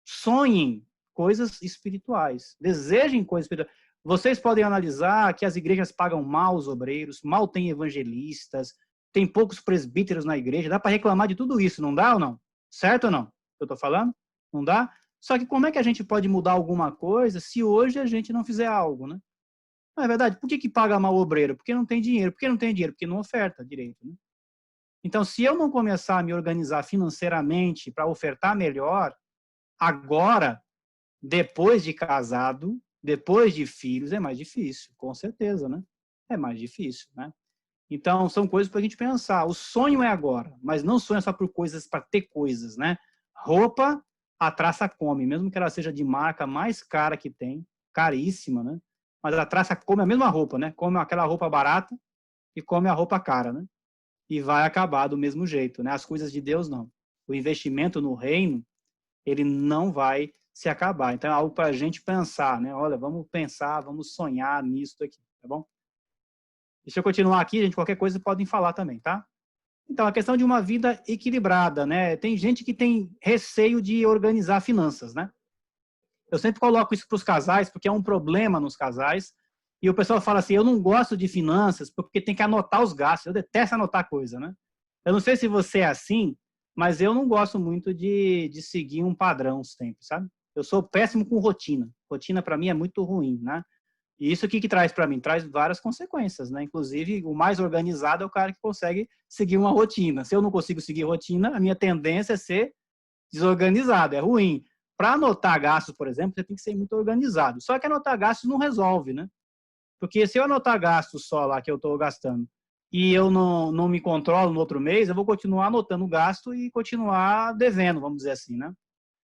Sonhem coisas espirituais, desejem coisas espirituais. Vocês podem analisar que as igrejas pagam mal os obreiros, mal tem evangelistas, tem poucos presbíteros na igreja, dá para reclamar de tudo isso, não dá ou não? Certo ou não? Eu estou falando? Não dá? Só que como é que a gente pode mudar alguma coisa se hoje a gente não fizer algo, né? Não é verdade? Por que paga mal o obreiro? Porque não tem dinheiro. Por que não tem dinheiro? Porque não oferta direito, né? Então, se eu não começar a me organizar financeiramente para ofertar melhor, agora, depois de casado, depois de filhos, é mais difícil, com certeza, né? É mais difícil, né? Então, são coisas para a gente pensar. O sonho é agora, mas não sonha só por coisas, para ter coisas, né? Roupa, a traça come, mesmo que ela seja de marca mais cara que tem, caríssima, né? Mas a traça come a mesma roupa, né? Come aquela roupa barata e come a roupa cara, né? E vai acabar do mesmo jeito, né? As coisas de Deus, não. O investimento no reino, ele não vai se acabar. Então, é algo para a gente pensar, né? Olha, vamos pensar, vamos sonhar nisso aqui, tá bom? Deixa eu continuar aqui, gente, qualquer coisa podem falar também, tá? Então, a questão de uma vida equilibrada, né? Tem gente que tem receio de organizar finanças, né? Eu sempre coloco isso para os casais, porque é um problema nos casais, E o pessoal fala assim, eu não gosto de finanças porque tem que anotar os gastos. Eu detesto anotar coisa, né? Eu não sei se você é assim, mas eu não gosto muito de seguir um padrão sempre, sabe? Eu sou péssimo com rotina. Rotina, para mim, é muito ruim, né? E isso que traz para mim? Traz várias consequências, né? Inclusive, o mais organizado é o cara que consegue seguir uma rotina. Se eu não consigo seguir rotina, a minha tendência é ser desorganizado, é ruim. Para anotar gastos, por exemplo, você tem que ser muito organizado. Só que anotar gastos não resolve, né? Porque se eu anotar gastos só lá que eu estou gastando e eu não me controlo no outro mês, eu vou continuar anotando gasto e continuar devendo, vamos dizer assim, né?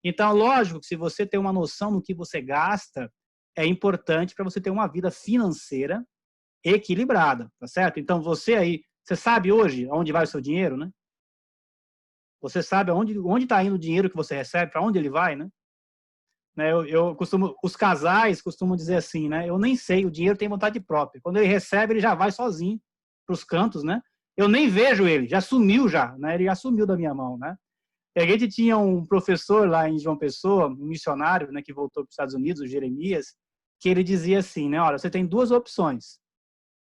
Então, lógico que se você tem uma noção do que você gasta, é importante para você ter uma vida financeira equilibrada, tá certo? Então, você sabe hoje aonde vai o seu dinheiro, né? Você sabe onde está indo o dinheiro que você recebe, para onde ele vai, né? Os casais costumam dizer assim, né? Eu nem sei, o dinheiro tem vontade própria. Quando ele recebe, ele já vai sozinho para os cantos, né? Eu nem vejo ele, já sumiu já, né? Ele já sumiu da minha mão, né? E a gente tinha um professor lá em João Pessoa, um missionário, né, que voltou para os Estados Unidos, o Jeremias, que ele dizia assim, né? Olha, você tem duas opções.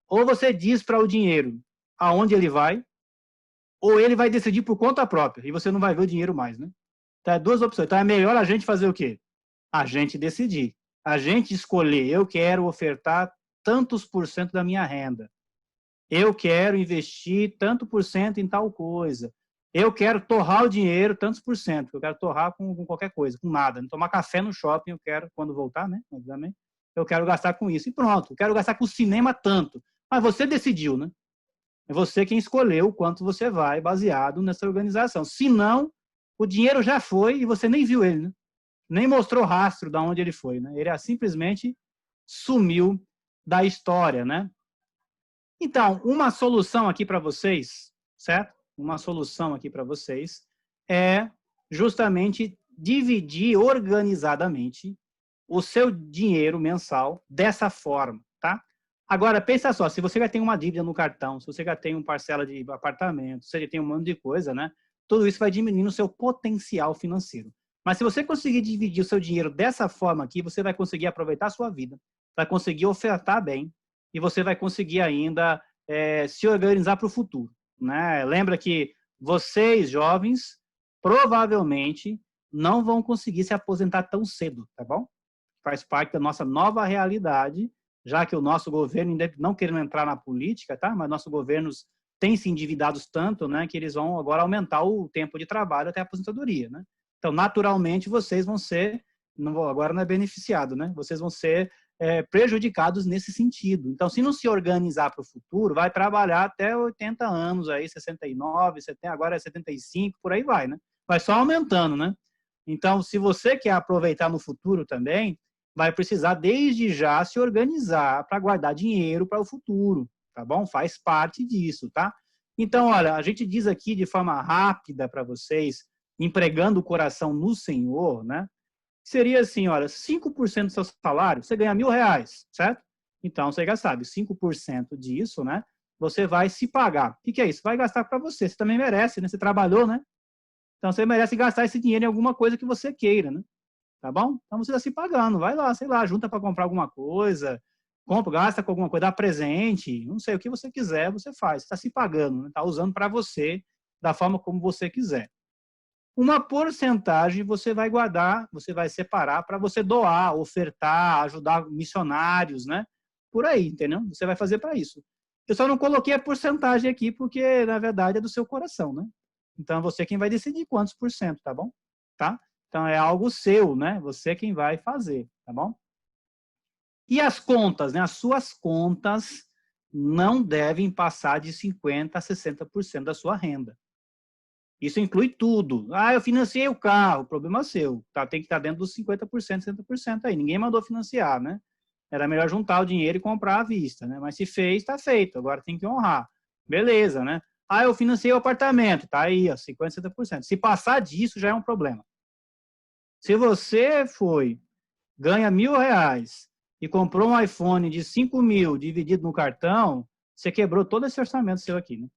Ou você diz para o dinheiro aonde ele vai, ou ele vai decidir por conta própria, e você não vai ver o dinheiro mais, né? Então, é duas opções. Então, é melhor a gente fazer o quê? A gente decidir. A gente escolher. Eu quero ofertar tantos por cento da minha renda. Eu quero investir tanto por cento em tal coisa. Eu quero torrar o dinheiro tantos por cento. Eu quero torrar com qualquer coisa, com nada. Tomar café no shopping, eu quero, quando voltar, né? Obviamente, eu quero gastar com isso. E pronto. Eu quero gastar com o cinema tanto. Mas você decidiu, né? É você quem escolheu o quanto você vai, baseado nessa organização. Se não, o dinheiro já foi e você nem viu ele, né? Nem mostrou rastro de onde ele foi, né? Ele simplesmente sumiu da história, né? Então, uma solução aqui para vocês, certo? Uma solução aqui para vocês é justamente dividir organizadamente o seu dinheiro mensal dessa forma, tá? Agora, pensa só, se você já tem uma dívida no cartão, se você já tem uma parcela de apartamento, se você já tem um monte de coisa, né? Tudo isso vai diminuindo o seu potencial financeiro. Mas se você conseguir dividir o seu dinheiro dessa forma aqui, você vai conseguir aproveitar a sua vida, vai conseguir ofertar bem e você vai conseguir ainda se organizar para o futuro, né? Lembra que vocês, jovens, provavelmente não vão conseguir se aposentar tão cedo, tá bom? Faz parte da nossa nova realidade, já que o nosso governo, não querendo entrar na política, tá? Mas nossos governos têm se endividados tanto, né, que eles vão agora aumentar o tempo de trabalho até a aposentadoria, né? Então, naturalmente, vocês vão ser, agora não é beneficiado, né? Vocês vão ser prejudicados nesse sentido. Então, se não se organizar para o futuro, vai trabalhar até 80 anos, aí 69, 70, agora é 75, por aí vai, né? Vai só aumentando, né? Então, se você quer aproveitar no futuro também, vai precisar desde já se organizar para guardar dinheiro para o futuro, tá bom? Faz parte disso, tá? Então, olha, a gente diz aqui de forma rápida para vocês, empregando o coração no Senhor, né? Seria assim, olha, 5% do seu salário, você ganha R$1.000, certo? Então, você já sabe, 5% disso, né? Você vai se pagar. O que é isso? Vai gastar para você. Você também merece, né? Você trabalhou, né? Então, você merece gastar esse dinheiro em alguma coisa que você queira, né? Tá bom? Então, você está se pagando. Vai lá, sei lá, junta para comprar alguma coisa, gasta com alguma coisa, dá presente, não sei, o que você quiser, você faz. Você está se pagando, né? Está usando para você, da forma como você quiser. Uma porcentagem você vai guardar, você vai separar para você doar, ofertar, ajudar missionários, né? Por aí, entendeu? Você vai fazer para isso. Eu só não coloquei a porcentagem aqui porque, na verdade, é do seu coração, né? Então, você quem vai decidir quantos por cento, tá bom? Tá? Então, é algo seu, né? Você quem vai fazer, tá bom? E as contas, né? As suas contas não devem passar de 50% a 60% da sua renda. Isso inclui tudo. Ah, eu financiei o carro, problema seu. Tá? Tem que estar dentro dos 50%, 60% aí. Ninguém mandou financiar, né? Era melhor juntar o dinheiro e comprar à vista, né? Mas se fez, está feito. Agora tem que honrar. Beleza, né? Ah, eu financiei o apartamento. Tá aí, ó, 50%, 60%. Se passar disso, já é um problema. Se você ganha R$1.000 e comprou um iPhone de 5.000 dividido no cartão, você quebrou todo esse orçamento seu aqui, né?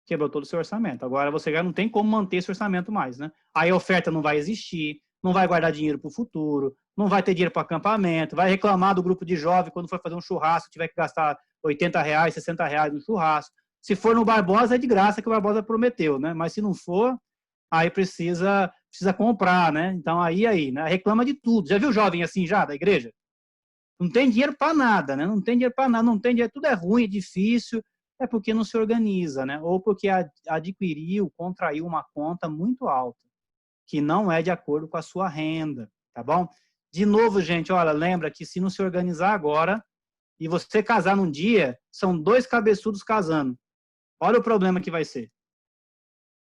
Quebrou todo o seu orçamento. Agora você já não tem como manter esse orçamento mais, né? Aí a oferta não vai existir, não vai guardar dinheiro para o futuro, não vai ter dinheiro para acampamento, vai reclamar do grupo de jovem quando for fazer um churrasco, tiver que gastar R$80, R$60 no churrasco. Se for no Barbosa, é de graça que o Barbosa prometeu, né? Mas se não for, aí precisa comprar, né? Então aí, né? Reclama de tudo. Já viu jovem assim já, da igreja? Não tem dinheiro para nada, né? Não tem dinheiro para nada, não tem dinheiro, tudo é ruim, é difícil, é porque não se organiza, né? Ou porque contraiu uma conta muito alta, que não é de acordo com a sua renda, tá bom? De novo, gente, olha, lembra que se não se organizar agora, e você casar num dia, são 2 cabeçudos casando. Olha o problema que vai ser.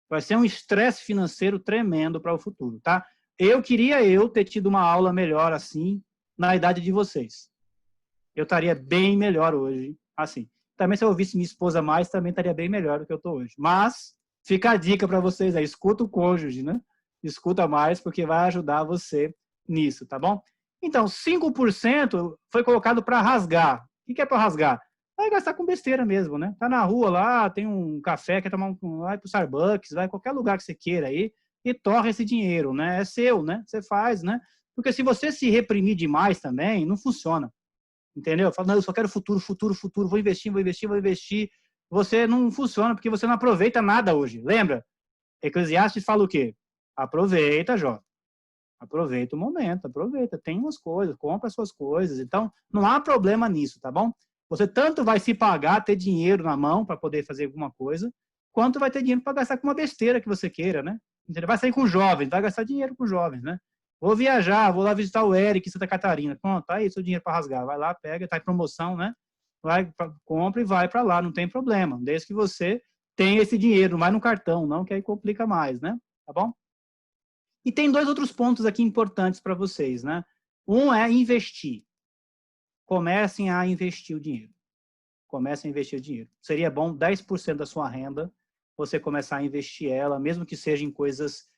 Vai ser um estresse financeiro tremendo para o futuro, tá? Eu queria ter tido uma aula melhor assim, na idade de vocês. Eu estaria bem melhor hoje, assim. Também se eu ouvisse minha esposa mais, também estaria bem melhor do que eu estou hoje. Mas fica a dica para vocês aí, escuta o cônjuge, né? Escuta mais, porque vai ajudar você nisso, tá bom? Então, 5% foi colocado para rasgar. O que é para rasgar? Vai gastar com besteira mesmo, né? Tá na rua lá, tem um café, quer tomar vai pro Starbucks, vai qualquer lugar que você queira aí e torra esse dinheiro, né? É seu, né? Você faz, né? Porque se você se reprimir demais também, não funciona. Entendeu? Fala, não, eu só quero futuro, vou investir. Você não funciona porque você não aproveita nada hoje. Lembra? Eclesiastes fala o quê? Aproveita, jovem. Aproveita o momento, aproveita. Tem umas coisas, compra as suas coisas. Então, não há problema nisso, tá bom? Você tanto vai se pagar, ter dinheiro na mão para poder fazer alguma coisa, quanto vai ter dinheiro para gastar com uma besteira que você queira, né? Entendeu? Vai sair com jovens, vai gastar dinheiro com jovens, né? Vou viajar, vou lá visitar o Eric em Santa Catarina. Pronto, tá aí seu dinheiro para rasgar. Vai lá, pega, tá em promoção, né? Vai, compra e vai para lá, não tem problema. Desde que você tenha esse dinheiro, mais no cartão, não, que aí complica mais, né? Tá bom? E tem 2 outros pontos aqui importantes para vocês, né? Um é investir. Comecem a investir o dinheiro. Comecem a investir o dinheiro. Seria bom 10% da sua renda você começar a investir ela, mesmo que seja em coisas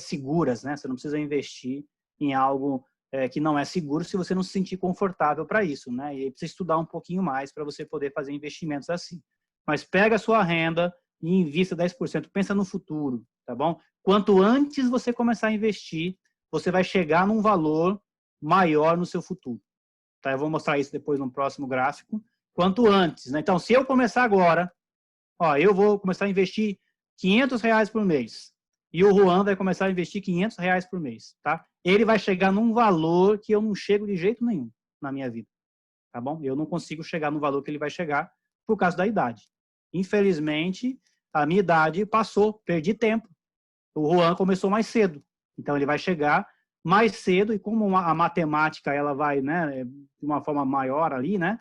seguras, né? Você não precisa investir em algo que não é seguro se você não se sentir confortável para isso, né? E aí precisa estudar um pouquinho mais para você poder fazer investimentos assim. Mas pega a sua renda e invista 10%. Pensa no futuro, tá bom? Quanto antes você começar a investir, você vai chegar num valor maior no seu futuro. Tá? Eu vou mostrar isso depois no próximo gráfico. Quanto antes, né? Então, se eu começar agora, eu vou começar a investir R$500 por mês. E o Juan vai começar a investir R$500 por mês, tá? Ele vai chegar num valor que eu não chego de jeito nenhum na minha vida, tá bom? Eu não consigo chegar no valor que ele vai chegar por causa da idade. Infelizmente, a minha idade passou, perdi tempo. O Juan começou mais cedo, então ele vai chegar mais cedo, e como a matemática ela vai, né, de uma forma maior ali, né,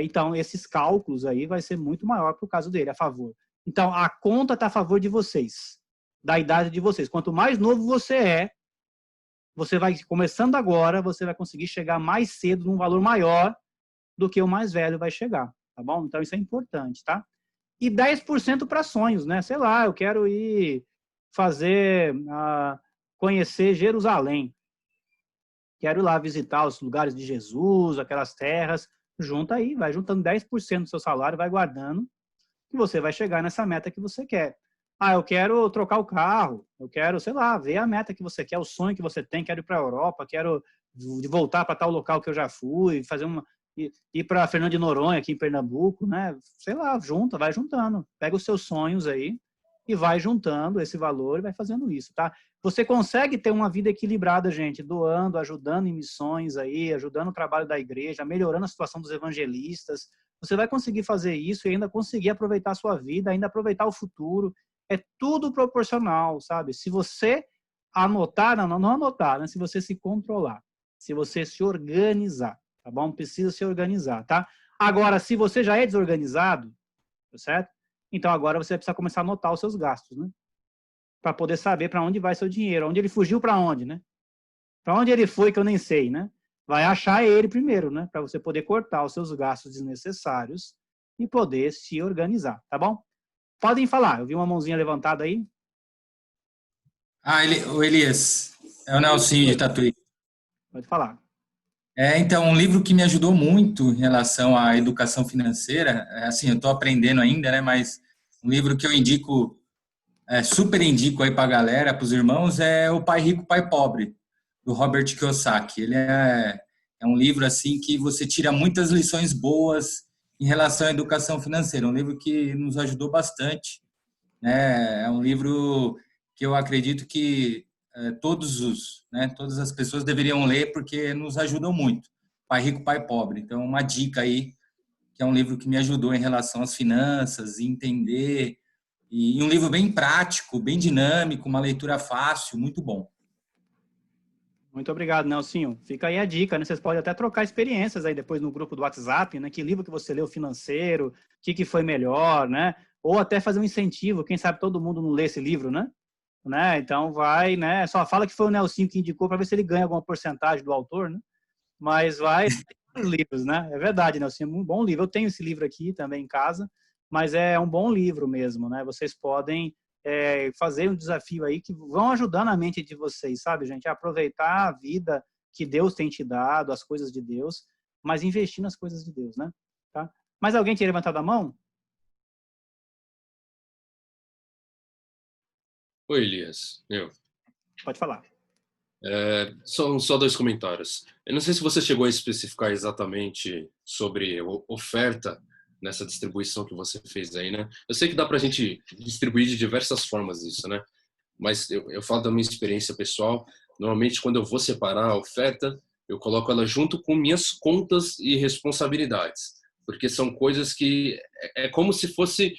então esses cálculos aí vai ser muito maior por caso dele, a favor. Então a conta está a favor de vocês, da idade de vocês. Quanto mais novo você vai, começando agora, você vai conseguir chegar mais cedo num valor maior do que o mais velho vai chegar, tá bom? Então isso é importante, tá? E 10% para sonhos, né? Sei lá, eu quero ir conhecer Jerusalém. Quero ir lá visitar os lugares de Jesus, aquelas terras. Junta aí, vai juntando 10% do seu salário, vai guardando, que você vai chegar nessa meta que você quer. Eu quero trocar o carro, eu quero, sei lá, ver a meta que você quer, o sonho que você tem, quero ir para a Europa, quero voltar para tal local que eu já fui, ir para Fernando de Noronha, aqui em Pernambuco, né? Sei lá, vai juntando. Pega os seus sonhos aí e vai juntando esse valor e vai fazendo isso, tá? Você consegue ter uma vida equilibrada, gente, doando, ajudando em missões aí, ajudando o trabalho da igreja, melhorando a situação dos evangelistas. Você vai conseguir fazer isso e ainda conseguir aproveitar a sua vida, ainda aproveitar o futuro. É tudo proporcional, sabe? Se você anotar, não anotar, né? Se você se controlar, se você se organizar, tá bom? Precisa se organizar, tá? Agora, se você já é desorganizado, tá certo? Então agora você precisa começar a anotar os seus gastos, né? Para poder saber para onde vai seu dinheiro, onde ele fugiu, para onde, né? Para onde ele foi que eu nem sei, né? Vai achar ele primeiro, né? Para você poder cortar os seus gastos desnecessários e poder se organizar, tá bom? Podem falar, eu vi uma mãozinha levantada aí. O Elias, é o Nelsinho de Tatuí. Pode falar. Então, um livro que me ajudou muito em relação à educação financeira, assim, eu estou aprendendo ainda, né, mas um livro que eu indico super indico aí para a galera, para os irmãos, é O Pai Rico, Pai Pobre, do Robert Kiyosaki. Ele é um livro assim que você tira muitas lições boas em relação à educação financeira. Um livro que nos ajudou bastante, né? É um livro que eu acredito que todas as pessoas deveriam ler porque nos ajudam muito. Pai Rico, Pai Pobre. Então, uma dica aí, que é um livro que me ajudou em relação às finanças, entender, e um livro bem prático, bem dinâmico, uma leitura fácil, muito bom. Muito obrigado, Nelsinho. Fica aí a dica, né? Vocês podem até trocar experiências aí depois no grupo do WhatsApp, né? Que livro que você leu financeiro, o que foi melhor, né? Ou até fazer um incentivo, quem sabe todo mundo não lê esse livro, né? Então vai, né? Só fala que foi o Nelsinho que indicou para ver se ele ganha alguma porcentagem do autor, né? Mas vai os livros, né? É verdade, Nelsinho, é um bom livro. Eu tenho esse livro aqui também em casa, mas é um bom livro mesmo, né? Vocês podem fazer um desafio aí que vão ajudar na mente de vocês, sabe, gente? A aproveitar a vida que Deus tem te dado, as coisas de Deus, mas investir nas coisas de Deus, né? Tá? Mas alguém tinha levantado a mão? Oi, Elias. Pode falar. Só 2 comentários. Eu não sei se você chegou a especificar exatamente sobre oferta nessa distribuição que você fez aí, né? Eu sei que dá pra gente distribuir de diversas formas isso, né? Mas eu falo da minha experiência pessoal. Normalmente, quando eu vou separar a oferta, eu coloco ela junto com minhas contas e responsabilidades. Porque são coisas que é como se fosse...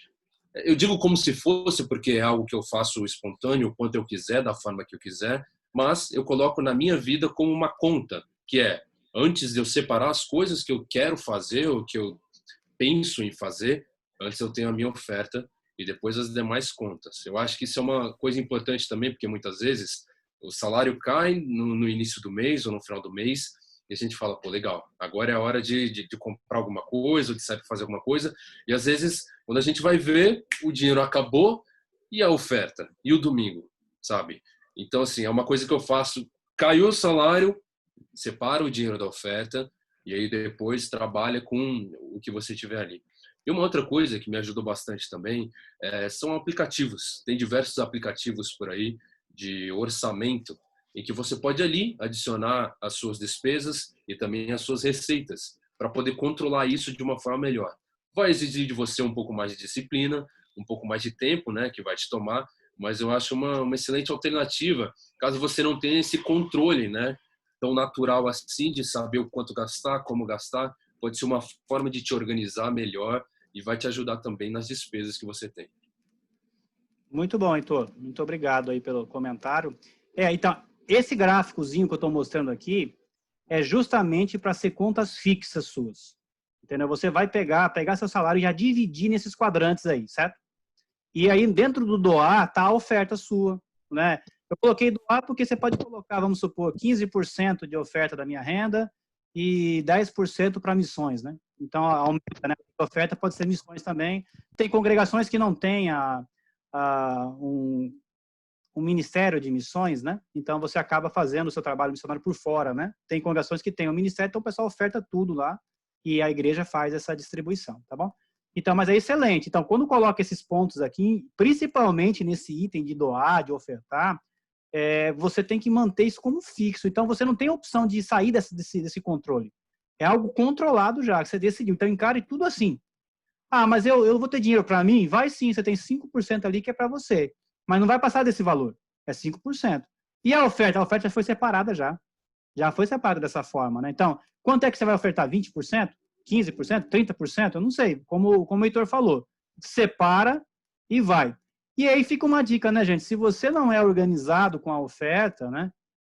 Eu digo como se fosse porque é algo que eu faço espontâneo, quanto eu quiser, da forma que eu quiser, mas eu coloco na minha vida como uma conta, que é, antes de eu separar as coisas que eu quero fazer, ou que eu penso em fazer, antes eu tenho a minha oferta e depois as demais contas. Eu acho que isso é uma coisa importante também, porque muitas vezes o salário cai no início do mês ou no final do mês e a gente fala, pô, legal, agora é a hora de comprar alguma coisa, ou de sair para fazer alguma coisa, e às vezes, quando a gente vai ver, o dinheiro acabou e a oferta, e o domingo, sabe? Então, assim, é uma coisa que eu faço, caiu o salário, separa o dinheiro da oferta, e aí depois trabalha com o que você tiver ali. E uma outra coisa que me ajudou bastante também são aplicativos. Tem diversos aplicativos por aí de orçamento em que você pode ali adicionar as suas despesas e também as suas receitas para poder controlar isso de uma forma melhor. Vai exigir de você um pouco mais de disciplina, um pouco mais de tempo, né, que vai te tomar, mas eu acho uma excelente alternativa caso você não tenha esse controle, né, tão natural assim de saber o quanto gastar, como gastar. Pode ser uma forma de te organizar melhor e vai te ajudar também nas despesas que você tem. Muito bom, Heitor. Muito obrigado aí pelo comentário. Então, esse gráficozinho que eu estou mostrando aqui é justamente para ser contas fixas suas. Entendeu? Você vai pegar seu salário e já dividir nesses quadrantes aí, certo? E aí, dentro do doar, está a oferta sua, né? Eu coloquei doar porque você pode colocar, vamos supor, 15% de oferta da minha renda e 10% para missões, né? Então, aumenta, né? A oferta pode ser missões também. Tem congregações que não têm um ministério de missões, né? Então, você acaba fazendo o seu trabalho missionário por fora, né? Tem congregações que têm o ministério, então o pessoal oferta tudo lá e a igreja faz essa distribuição, tá bom? Então, mas é excelente. Então, quando coloca esses pontos aqui, principalmente nesse item de doar, de ofertar, você tem que manter isso como fixo. Então, você não tem a opção de sair desse controle. É algo controlado já, que você decidiu. Então, encare tudo assim. Ah, mas eu vou ter dinheiro para mim? Vai sim, você tem 5% ali que é para você. Mas não vai passar desse valor. É 5%. E a oferta? A oferta foi separada já. Já foi separada dessa forma, né? Então, quanto é que você vai ofertar? 20%? 15%? 30%? Eu não sei. Como o Heitor falou. Separa e vai. E aí fica uma dica, né, gente? Se você não é organizado com a oferta, né?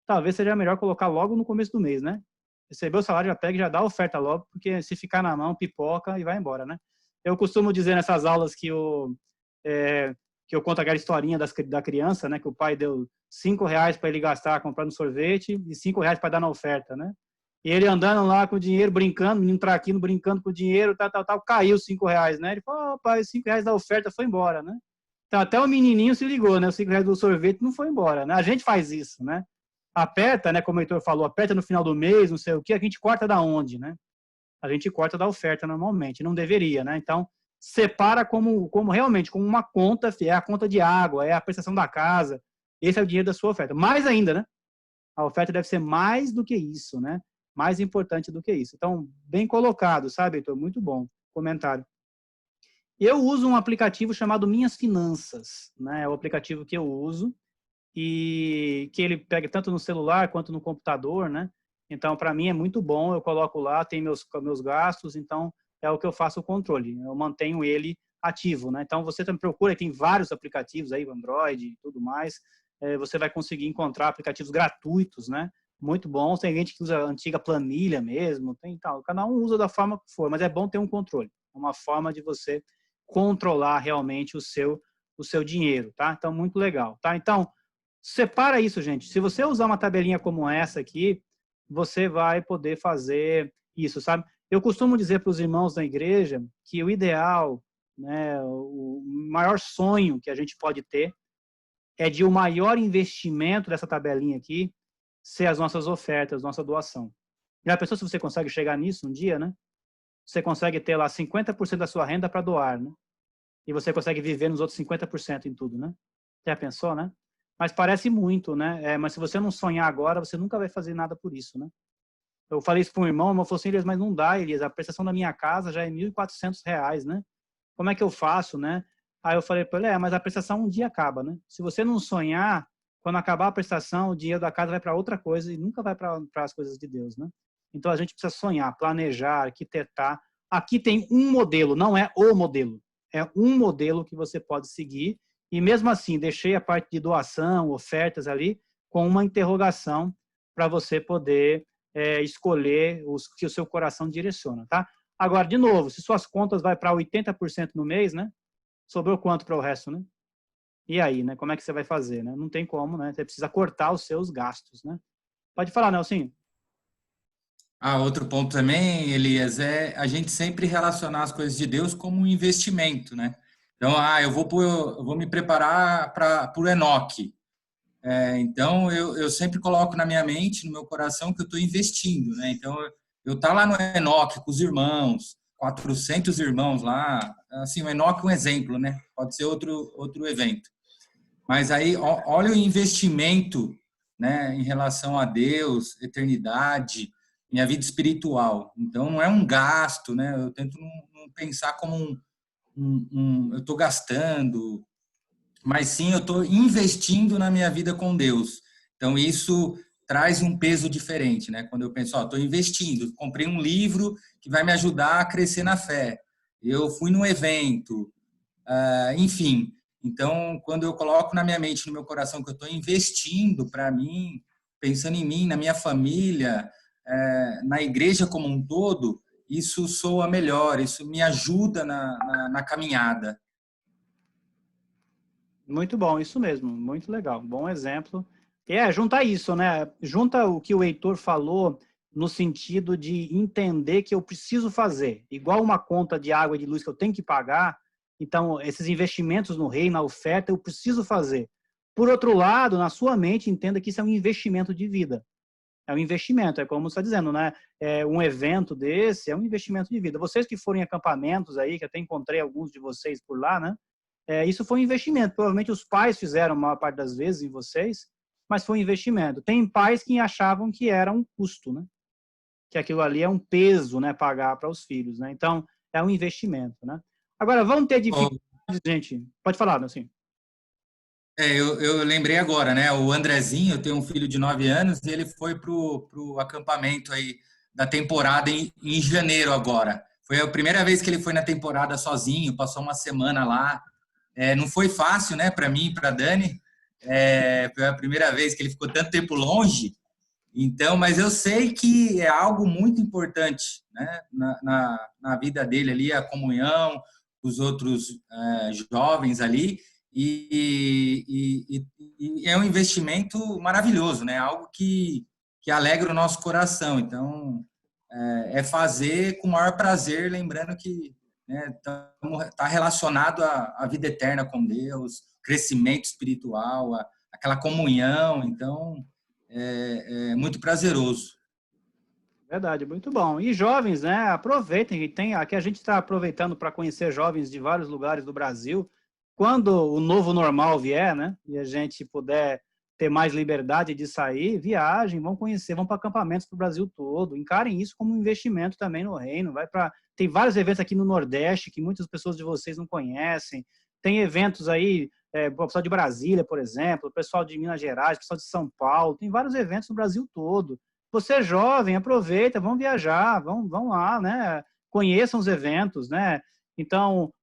Talvez seja melhor colocar logo no começo do mês, né? Recebeu o salário, já pega e já dá a oferta logo, porque se ficar na mão, pipoca e vai embora, né? Eu costumo dizer nessas aulas que eu conto aquela historinha da criança, né? Que o pai deu R$5 para ele gastar comprando sorvete e R$5 para dar na oferta, né? E ele andando lá com o dinheiro, brincando, menino traquino, brincando com o dinheiro, tal, caiu R$5, né? Ele falou, pai, os R$5 da oferta foi embora, né? Então até o menininho se ligou, né? Os R$5 do sorvete não foi embora, né? A gente faz isso, né? Aperta, né? Como o Heitor falou, aperta no final do mês, não sei o que, a gente corta da onde, né? A gente corta da oferta normalmente, não deveria, né? Então, separa como realmente, como uma conta, é a conta de água, é a prestação da casa, esse é o dinheiro da sua oferta. Mais ainda, né? A oferta deve ser mais do que isso, né? Mais importante do que isso. Então, bem colocado, sabe, Heitor? Muito bom comentário. Eu uso um aplicativo chamado Minhas Finanças, né? É o aplicativo que eu uso e que ele pega tanto no celular quanto no computador, né? Então, para mim é muito bom, eu coloco lá, tem meus gastos, então é o que eu faço o controle, eu mantenho ele ativo, né? Então, você também procura, tem vários aplicativos aí, Android e tudo mais, você vai conseguir encontrar aplicativos gratuitos, né? Muito bons, tem gente que usa a antiga planilha mesmo, tem tal, cada um usa da forma que for, mas é bom ter um controle, uma forma de você controlar realmente o seu dinheiro, tá? Então, muito legal, tá? Então, separa isso, gente. Se você usar uma tabelinha como essa aqui, você vai poder fazer isso, sabe? Eu costumo dizer para os irmãos da igreja que o ideal, né, o maior sonho que a gente pode ter é de o maior investimento dessa tabelinha aqui ser as nossas ofertas, nossa doação. Já pensou se você consegue chegar nisso um dia, né? Você consegue ter lá 50% da sua renda para doar, né? E você consegue viver nos outros 50% em tudo, né? Já pensou, né? Mas parece muito, né? Mas se você não sonhar agora, você nunca vai fazer nada por isso, né? Eu falei isso para um irmão falou assim, Elias, mas não dá, Elias, a prestação da minha casa já é R$1.400, né? Como é que eu faço, né? Aí eu falei para ele, mas a prestação um dia acaba, né? Se você não sonhar, quando acabar a prestação, o dinheiro da casa vai para outra coisa e nunca vai para as coisas de Deus, né? Então a gente precisa sonhar, planejar, arquitetar. Aqui tem um modelo, não é o modelo. É um modelo que você pode seguir. E mesmo assim, deixei a parte de doação, ofertas ali, com uma interrogação para você poder escolher os que o seu coração direciona, tá? Agora, de novo, se suas contas vai para 80% no mês, né? Sobrou quanto para o resto, né? E aí, né? Como é que você vai fazer, né? Não tem como, né? Você precisa cortar os seus gastos, né? Pode falar, Nelson. Outro ponto também, Elias, é a gente sempre relacionar as coisas de Deus como um investimento, né? Então, eu vou me preparar para o Enoque. Então, eu sempre coloco na minha mente, no meu coração, que eu estou investindo, né? Então, eu tá lá no Enoque com os irmãos, 400 irmãos lá, assim, o Enoque é um exemplo, né? Pode ser outro evento. Mas aí, olha o investimento, né, em relação a Deus, eternidade, minha vida espiritual. Então, não é um gasto, né? Eu tento não pensar como eu estou gastando, mas sim eu estou investindo na minha vida com Deus. Então, isso traz um peso diferente, né? Quando eu penso, estou investindo, comprei um livro que vai me ajudar a crescer na fé. Eu fui num evento, enfim. Então, quando eu coloco na minha mente, no meu coração, que eu estou investindo para mim, pensando em mim, na minha família, na igreja como um todo, isso soa melhor, isso me ajuda na caminhada. Muito bom, isso mesmo, muito legal, bom exemplo. Junta isso, né? Junta o que o Heitor falou no sentido de entender que eu preciso fazer, igual uma conta de água e de luz que eu tenho que pagar, então esses investimentos no reino, na oferta, eu preciso fazer. Por outro lado, na sua mente, entenda que isso é um investimento de vida. É um investimento, é como você está dizendo, né? Um evento desse é um investimento de vida. Vocês que forem em acampamentos aí, que até encontrei alguns de vocês por lá, né? Isso foi um investimento. Provavelmente os pais fizeram a maior parte das vezes em vocês, mas foi um investimento. Tem pais que achavam que era um custo, né? Que aquilo ali é um peso, né? Pagar para os filhos, né? Então, é um investimento, né? Agora, vão ter dificuldades, gente. Pode falar, assim. Eu lembrei agora, né? O Andrezinho, eu tenho um filho de 9 anos e ele foi pro acampamento aí da temporada em janeiro agora. Foi a primeira vez que ele foi na temporada sozinho, passou uma semana lá. Não foi fácil, né, para mim e para Dani. Foi a primeira vez que ele ficou tanto tempo longe. Então, mas eu sei que é algo muito importante, né, na vida dele ali, a comunhão, os outros jovens ali. E é um investimento maravilhoso, né? Algo que alegra o nosso coração. Então, fazer com o maior prazer, lembrando que está relacionado à vida eterna com Deus, crescimento espiritual, aquela comunhão. Então, é muito prazeroso. Verdade, muito bom. E jovens, né? Aproveitem. Aqui a gente está aproveitando para conhecer jovens de vários lugares do Brasil. Quando o novo normal vier, né? E a gente puder ter mais liberdade de sair, viajem, vão conhecer, vão para acampamentos para o Brasil todo. Encarem isso como um investimento também no reino. Tem vários eventos aqui no Nordeste que muitas pessoas de vocês não conhecem. Tem eventos aí, o pessoal de Brasília, por exemplo, o pessoal de Minas Gerais, o pessoal de São Paulo. Tem vários eventos no Brasil todo. Você é jovem, aproveita, vão viajar, vão lá, né? Conheçam os eventos, né? Então,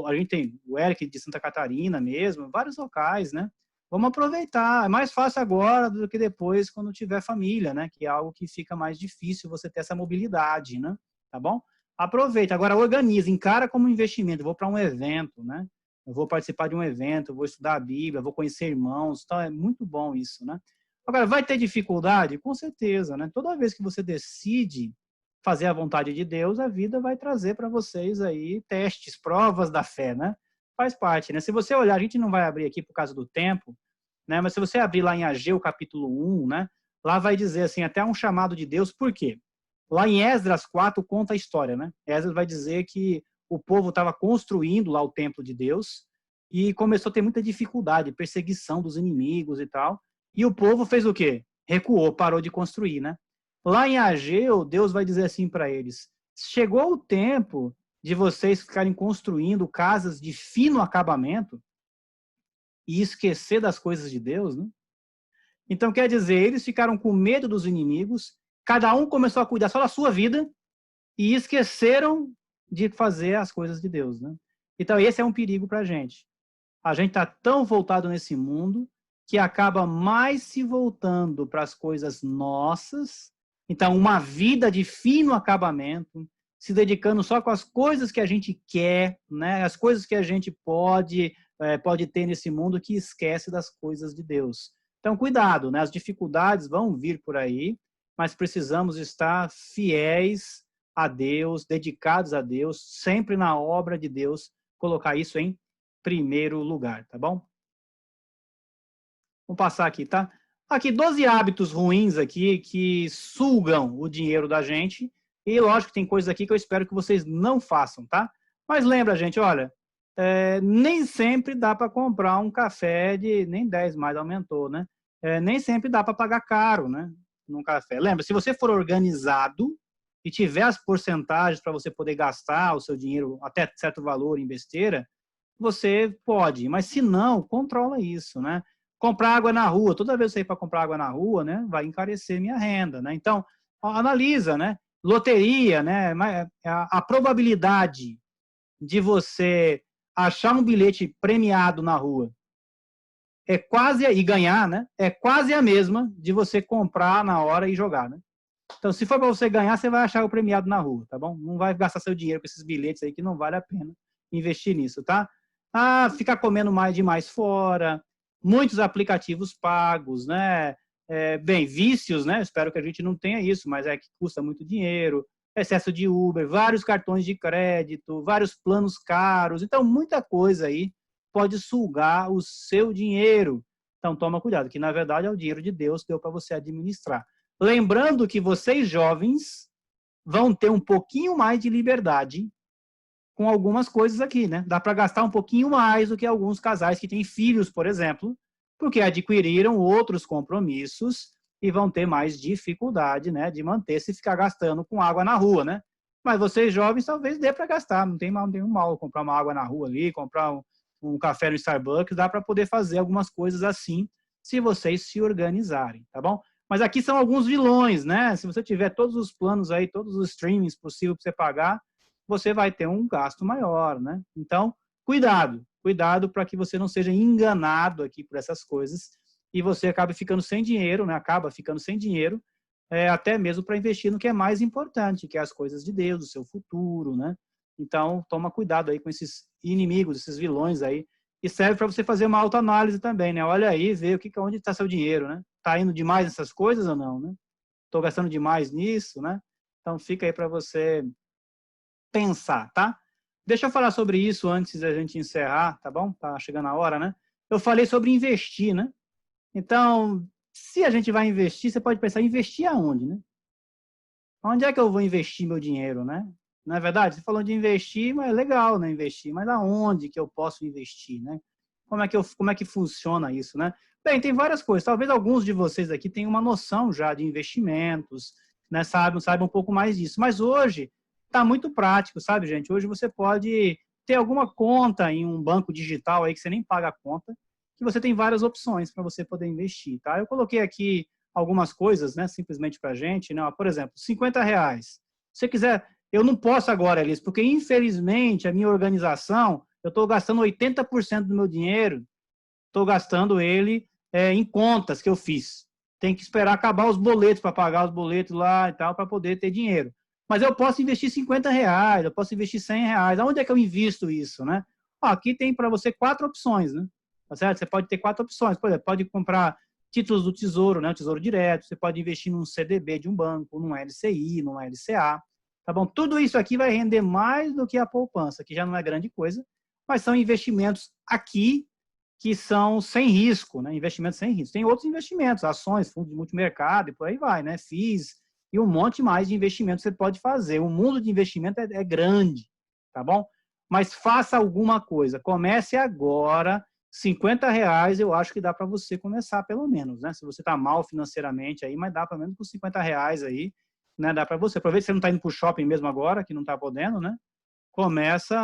a gente tem o Eric de Santa Catarina mesmo, vários locais, né? Vamos aproveitar. É mais fácil agora do que depois, quando tiver família, né? Que é algo que fica mais difícil você ter essa mobilidade, né? Tá bom? Aproveita. Agora, organiza, encara como investimento. Eu vou para um evento, né? Eu vou participar de um evento, eu vou estudar a Bíblia, vou conhecer irmãos. Então, é muito bom isso, né? Agora, vai ter dificuldade? Com certeza, né? Toda vez que você decide fazer a vontade de Deus, a vida vai trazer para vocês aí testes, provas da fé, né? Faz parte, né? Se você olhar, a gente não vai abrir aqui por causa do tempo, né? Mas se você abrir lá em Ageu, capítulo 1, né? Lá vai dizer assim, até um chamado de Deus, por quê? Lá em Esdras 4 conta a história, né? Esdras vai dizer que o povo estava construindo lá o templo de Deus e começou a ter muita dificuldade, perseguição dos inimigos e tal. E o povo fez o quê? Recuou, parou de construir, né? Lá em Ageu, Deus vai dizer assim para eles, chegou o tempo de vocês ficarem construindo casas de fino acabamento e esquecer das coisas de Deus, né? Então, quer dizer, eles ficaram com medo dos inimigos, cada um começou a cuidar só da sua vida e esqueceram de fazer as coisas de Deus, né? Então, esse é um perigo para a gente. A gente está tão voltado nesse mundo que acaba mais se voltando para as coisas nossas. Então, uma vida de fino acabamento, se dedicando só com as coisas que a gente quer, né? As coisas que a gente pode ter nesse mundo, que esquece das coisas de Deus. Então, cuidado, né? As dificuldades vão vir por aí, mas precisamos estar fiéis a Deus, dedicados a Deus, sempre na obra de Deus, colocar isso em primeiro lugar, tá bom? Vamos passar aqui, tá? Aqui, 12 hábitos ruins aqui que sugam o dinheiro da gente. E, lógico, tem coisas aqui que eu espero que vocês não façam, tá? Mas lembra, gente, olha, nem sempre dá para comprar um café de... Nem 10 mais aumentou, né? Nem sempre dá para pagar caro, né? Num café. Lembra, se você for organizado e tiver as porcentagens para você poder gastar o seu dinheiro até certo valor em besteira, você pode. Mas, se não, controla isso, né? Comprar água na rua, toda vez que eu sair para comprar água na rua, né, vai encarecer minha renda, né? Então, analisa, né? Loteria, né? A probabilidade de você achar um bilhete premiado na rua e ganhar, né? É quase a mesma de você comprar na hora e jogar, né? Então, se for para você ganhar, você vai achar o premiado na rua, tá bom? Não vai gastar seu dinheiro com esses bilhetes aí que não vale a pena investir nisso, tá? Ficar comendo demais fora, muitos aplicativos pagos, né? Vícios, né? Espero que a gente não tenha isso, mas que custa muito dinheiro, excesso de Uber, vários cartões de crédito, vários planos caros. Então, muita coisa aí pode sugar o seu dinheiro. Então, toma cuidado, que na verdade é o dinheiro de Deus que deu para você administrar. Lembrando que vocês jovens vão ter um pouquinho mais de liberdade com algumas coisas aqui, né? Dá para gastar um pouquinho mais do que alguns casais que têm filhos, por exemplo, porque adquiriram outros compromissos e vão ter mais dificuldade, né, de manter se ficar gastando com água na rua, né? Mas vocês jovens talvez dê para gastar, não tem nenhum mal comprar uma água na rua ali, comprar um café no Starbucks, dá para poder fazer algumas coisas assim, se vocês se organizarem, tá bom? Mas aqui são alguns vilões, né? Se você tiver todos os planos aí, todos os streamings possíveis para você pagar, você vai ter um gasto maior, né? Então, cuidado para que você não seja enganado aqui por essas coisas e você acabe ficando sem dinheiro, né? Acaba ficando sem dinheiro, até mesmo para investir no que é mais importante, que é as coisas de Deus, o seu futuro, né? Então, toma cuidado aí com esses inimigos, esses vilões aí, e serve para você fazer uma autoanálise também, né? Olha aí, vê onde está seu dinheiro, né? Está indo demais nessas coisas ou não, né? Estou gastando demais nisso, né? Então, fica aí para você pensar, tá? Deixa eu falar sobre isso antes da gente encerrar, tá bom? Tá chegando a hora, né? Eu falei sobre investir, né? Então, se a gente vai investir, você pode pensar, investir aonde, né? Onde é que eu vou investir meu dinheiro, né? Não é verdade? Você falou de investir, mas é legal, né? Investir, mas aonde que eu posso investir, né? Como é que funciona isso, né? Bem, tem várias coisas. Talvez alguns de vocês aqui tenham uma noção já de investimentos, né? Saibam um pouco mais disso. Mas hoje está muito prático, sabe, gente? Hoje você pode ter alguma conta em um banco digital aí que você nem paga a conta, que você tem várias opções para você poder investir, tá? Eu coloquei aqui algumas coisas, né? Simplesmente para a gente, né? Por exemplo, R$50. Se você quiser, eu não posso agora, Elis, porque infelizmente a minha organização, eu estou gastando 80% do meu dinheiro, estou gastando ele em contas que eu fiz. Tem que esperar acabar os boletos para pagar os boletos lá e tal, para poder ter dinheiro. Mas eu posso investir R$50, eu posso investir R$100. Aonde é que eu invisto isso, né? Aqui tem para você 4 opções, né? Tá certo? Você pode ter 4 opções. Por exemplo, pode comprar títulos do Tesouro, né? Tesouro Direto. Você pode investir num CDB de um banco, num LCI, num LCA. Tá bom? Tudo isso aqui vai render mais do que a poupança, que já não é grande coisa, mas são investimentos aqui que são sem risco, né? Investimentos sem risco. Tem outros investimentos, ações, fundos de multimercado e por aí vai, né? FIIs e um monte mais de investimentos que você pode fazer. O mundo de investimento é grande, tá bom? Mas faça alguma coisa. Comece agora. R$50 eu acho que dá para você começar, pelo menos, né? Se você está mal financeiramente aí, mas dá pelo menos por R$50 aí, né? Dá para você. Aproveita que você não está indo para o shopping mesmo agora, que não está podendo, né? Começa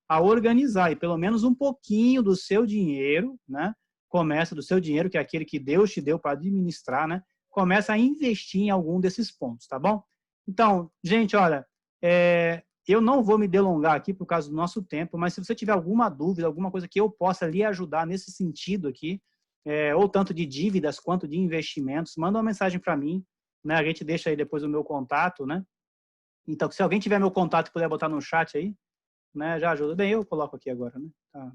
a organizar e pelo menos um pouquinho do seu dinheiro, né? Começa do seu dinheiro, que é aquele que Deus te deu para administrar, né? Começa a investir em algum desses pontos, tá bom? Então, gente, olha, eu não vou me delongar aqui por causa do nosso tempo, mas se você tiver alguma dúvida, alguma coisa que eu possa lhe ajudar nesse sentido aqui, ou tanto de dívidas quanto de investimentos, manda uma mensagem para mim, né? A gente deixa aí depois o meu contato, né? Então, se alguém tiver meu contato e puder botar no chat aí, né, já ajuda. Bem, eu coloco aqui agora, né? Tá.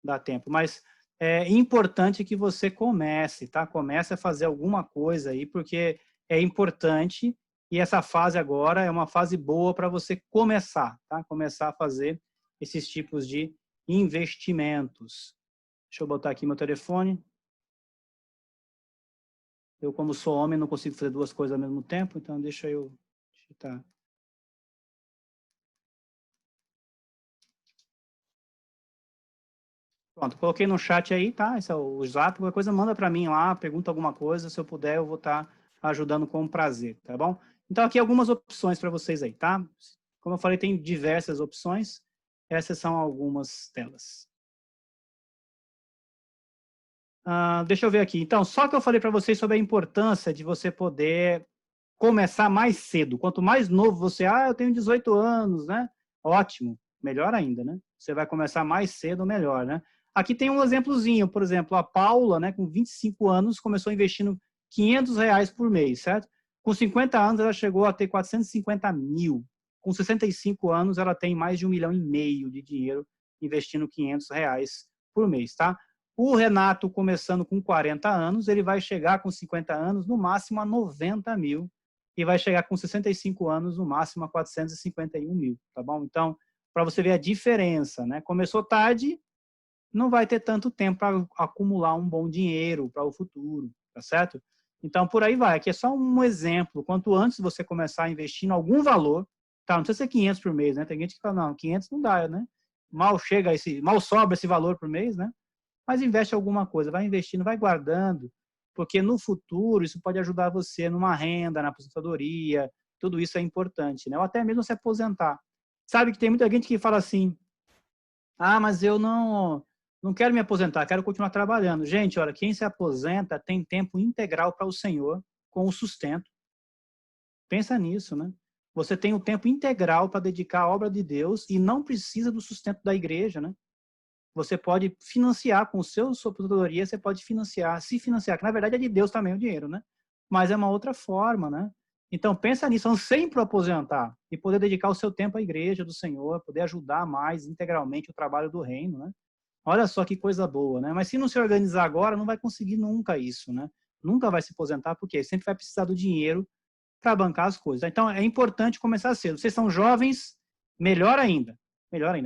Dá tempo, mas é importante que você comece, tá? Comece a fazer alguma coisa aí, porque é importante e essa fase agora é uma fase boa para você começar, tá? Começar a fazer esses tipos de investimentos. Deixa eu botar aqui meu telefone. Eu, como sou homem, não consigo fazer 2 coisas ao mesmo tempo, então deixa eu digitar. Pronto, coloquei no chat aí, tá? Esse é o Zap. Qualquer coisa, manda para mim lá, pergunta alguma coisa. Se eu puder, eu vou estar ajudando com prazer, tá bom? Então, aqui algumas opções para vocês aí, tá? Como eu falei, tem diversas opções. Essas são algumas delas. Deixa eu ver aqui. Então, só que eu falei para vocês sobre a importância de você poder começar mais cedo. Quanto mais novo você... eu tenho 18 anos, né? Ótimo. Melhor ainda, né? Você vai começar mais cedo, melhor, né? Aqui tem um exemplozinho, por exemplo, a Paula, né, com 25 anos, começou investindo R$500 por mês, certo? Com 50 anos, ela chegou a ter 450 mil. Com 65 anos, ela tem mais de 1,5 milhão de dinheiro investindo R$500 por mês, tá? O Renato, começando com 40 anos, ele vai chegar com 50 anos, no máximo a 90 mil, e vai chegar com 65 anos, no máximo a 451 mil, tá bom? Então, para você ver a diferença, né? Começou tarde, não vai ter tanto tempo para acumular um bom dinheiro para o futuro, tá certo? Então, por aí vai. Aqui é só um exemplo. Quanto antes você começar a investir em algum valor, tá? Não precisa ser 500 por mês, né? Tem gente que fala, não, 500 não dá, né? Mal sobra esse valor por mês, né? Mas investe alguma coisa, vai investindo, vai guardando, porque no futuro isso pode ajudar você numa renda, na aposentadoria, tudo isso é importante, né? Ou até mesmo se aposentar. Sabe que tem muita gente que fala assim, mas eu não quero me aposentar, quero continuar trabalhando. Gente, olha, quem se aposenta tem tempo integral para o Senhor, com o sustento. Pensa nisso, né? Você tem o tempo integral para dedicar à obra de Deus e não precisa do sustento da igreja, né? Você pode financiar com sua aposentadoria, você pode se financiar, que na verdade é de Deus também o dinheiro, né? Mas é uma outra forma, né? Então, pensa nisso, vamos sempre aposentar e poder dedicar o seu tempo à igreja do Senhor, poder ajudar mais integralmente o trabalho do reino, né? Olha só que coisa boa, né? Mas se não se organizar agora, não vai conseguir nunca isso, né? Nunca vai se aposentar, porque sempre vai precisar do dinheiro para bancar as coisas. Então, é importante começar cedo. Vocês são jovens, melhor ainda,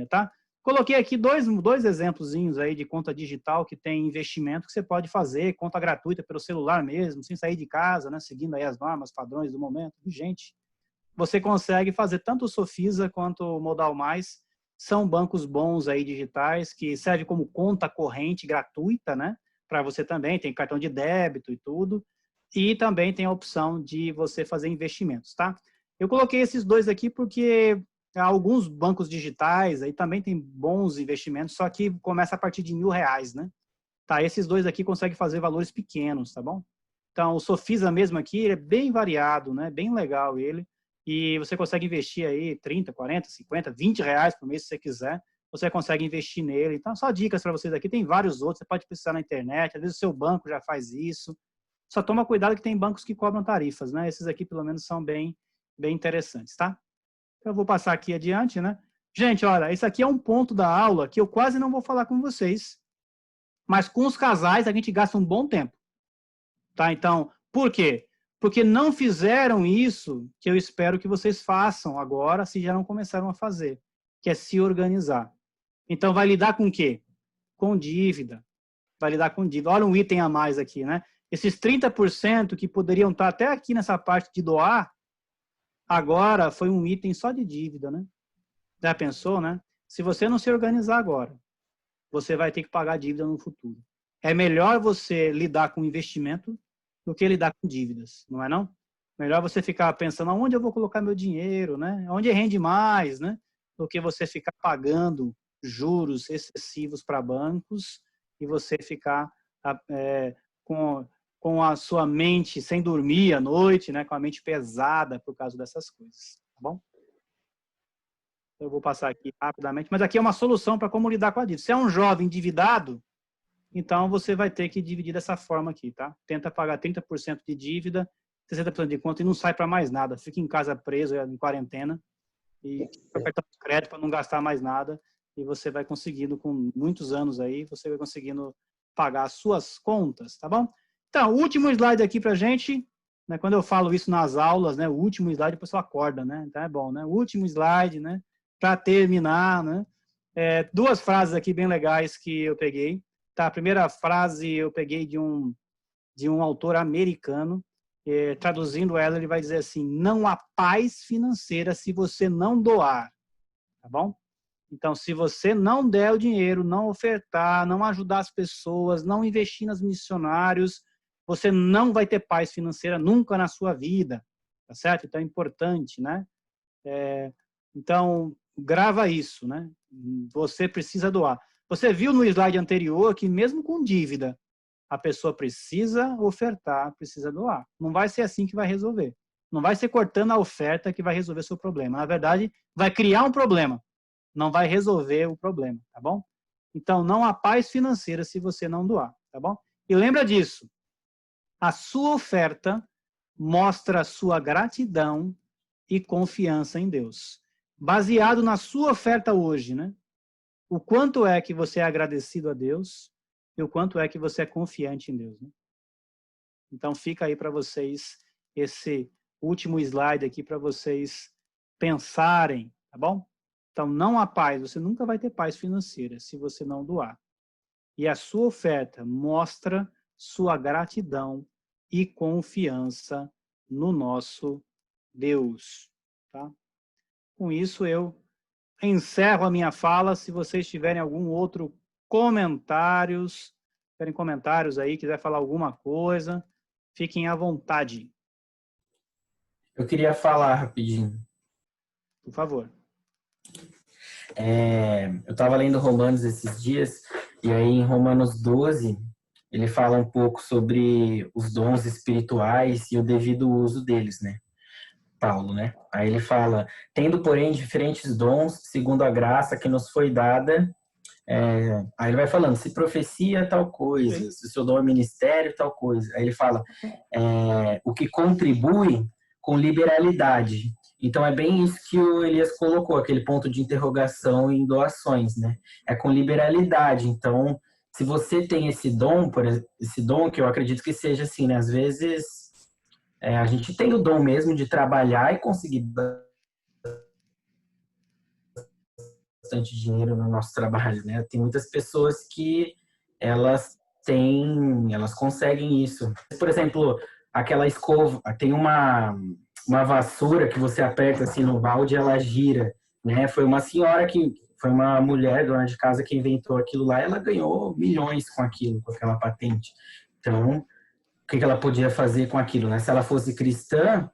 tá? Coloquei aqui dois exemplozinhos aí de conta digital que tem investimento que você pode fazer, conta gratuita pelo celular mesmo, sem sair de casa, né? Seguindo aí as normas, padrões do momento. Gente, você consegue fazer tanto o Sofisa quanto o Modal Mais. São bancos bons aí digitais que servem como conta corrente gratuita, né? Para você também, tem cartão de débito e tudo. E também tem a opção de você fazer investimentos, tá? Eu coloquei esses dois aqui porque alguns bancos digitais aí também tem bons investimentos, só que começa a partir de R$1.000, né? Tá, esses dois aqui conseguem fazer valores pequenos, tá bom? Então, o Sofisa mesmo aqui, ele é bem variado, né? Bem legal ele. E você consegue investir aí 30, 40, 50, R$20 por mês, se você quiser. Você consegue investir nele. Então, só dicas para vocês aqui. Tem vários outros, você pode pesquisar na internet. Às vezes o seu banco já faz isso. Só toma cuidado que tem bancos que cobram tarifas, né? Esses aqui, pelo menos, são bem interessantes, tá? Eu vou passar aqui adiante, né? Gente, olha, esse aqui é um ponto da aula que eu quase não vou falar com vocês, mas com os casais a gente gasta um bom tempo, tá? Então, por quê? Porque não fizeram isso que eu espero que vocês façam agora, se já não começaram a fazer, que é se organizar. Então, vai lidar com o quê? Com dívida. Vai lidar com dívida. Olha um item a mais aqui, né? Esses 30% que poderiam estar até aqui nessa parte de doar, agora foi um item só de dívida, né? Já pensou, né? Se você não se organizar agora, você vai ter que pagar dívida no futuro. É melhor você lidar com investimento do que lidar com dívidas, não é não? Melhor você ficar pensando aonde eu vou colocar meu dinheiro, né? Onde rende mais, né? Do que você ficar pagando juros excessivos para bancos e você ficar com a sua mente sem dormir à noite, né? Com a mente pesada por causa dessas coisas, tá bom? Eu vou passar aqui rapidamente, mas aqui é uma solução para como lidar com a dívida. Se é um jovem endividado, então você vai ter que dividir dessa forma aqui, tá? Tenta pagar 30% de dívida, 60% de conta e não sai para mais nada. Fica em casa preso, em quarentena, e cartão de crédito para não gastar mais nada, e você vai conseguindo, com muitos anos aí, você vai conseguindo pagar as suas contas, tá bom? Então, o último slide aqui pra gente, né? Quando eu falo isso nas aulas, né? O último slide, o pessoal acorda, né? Então é bom, né? O último slide, né? Para terminar, né? Duas frases aqui bem legais que eu peguei. Tá, a primeira frase eu peguei de um autor americano, traduzindo ela, ele vai dizer assim: não há paz financeira se você não doar, tá bom? Então, se você não der o dinheiro, não ofertar, não ajudar as pessoas, não investir nos missionários, você não vai ter paz financeira nunca na sua vida, tá certo? Então, é importante, né? Então, grava isso, né? Você precisa doar. Você viu no slide anterior que mesmo com dívida, a pessoa precisa ofertar, precisa doar. Não vai ser assim que vai resolver. Não vai ser cortando a oferta que vai resolver seu problema. Na verdade, vai criar um problema. Não vai resolver o problema, tá bom? Então, não há paz financeira se você não doar, tá bom? E lembra disso. A sua oferta mostra a sua gratidão e confiança em Deus. Baseado na sua oferta hoje, né? O quanto é que você é agradecido a Deus e o quanto é que você é confiante em Deus, né? Então, fica aí para vocês esse último slide aqui para vocês pensarem, tá bom? Então, não há paz, você nunca vai ter paz financeira se você não doar. E a sua oferta mostra sua gratidão e confiança no nosso Deus, tá? Com isso, eu encerro a minha fala. Se vocês tiverem algum outro comentários aí, quiser falar alguma coisa, fiquem à vontade. Eu queria falar rapidinho. Por favor. Eu estava lendo Romanos esses dias, e aí em Romanos 12, ele fala um pouco sobre os dons espirituais e o devido uso deles, né? Paulo, né? Aí ele fala: tendo, porém, diferentes dons, segundo a graça que nos foi dada. Aí ele vai falando: se profecia, tal coisa, se o seu dom é ministério, tal coisa. Aí ele fala: o que contribui com liberalidade. Então é bem isso que o Elias colocou, aquele ponto de interrogação em doações, né? É com liberalidade. Então, se você tem esse dom que eu acredito que seja assim, né? Às vezes a gente tem o dom mesmo de trabalhar e conseguir bastante dinheiro no nosso trabalho, né? Tem muitas pessoas que elas conseguem isso. Por exemplo, aquela escova, tem uma vassoura que você aperta assim no balde e ela gira, né? Foi uma mulher, dona de casa, que inventou aquilo lá, ela ganhou milhões com aquilo, com aquela patente. Então, o que ela podia fazer com aquilo, né? Se ela fosse cristã,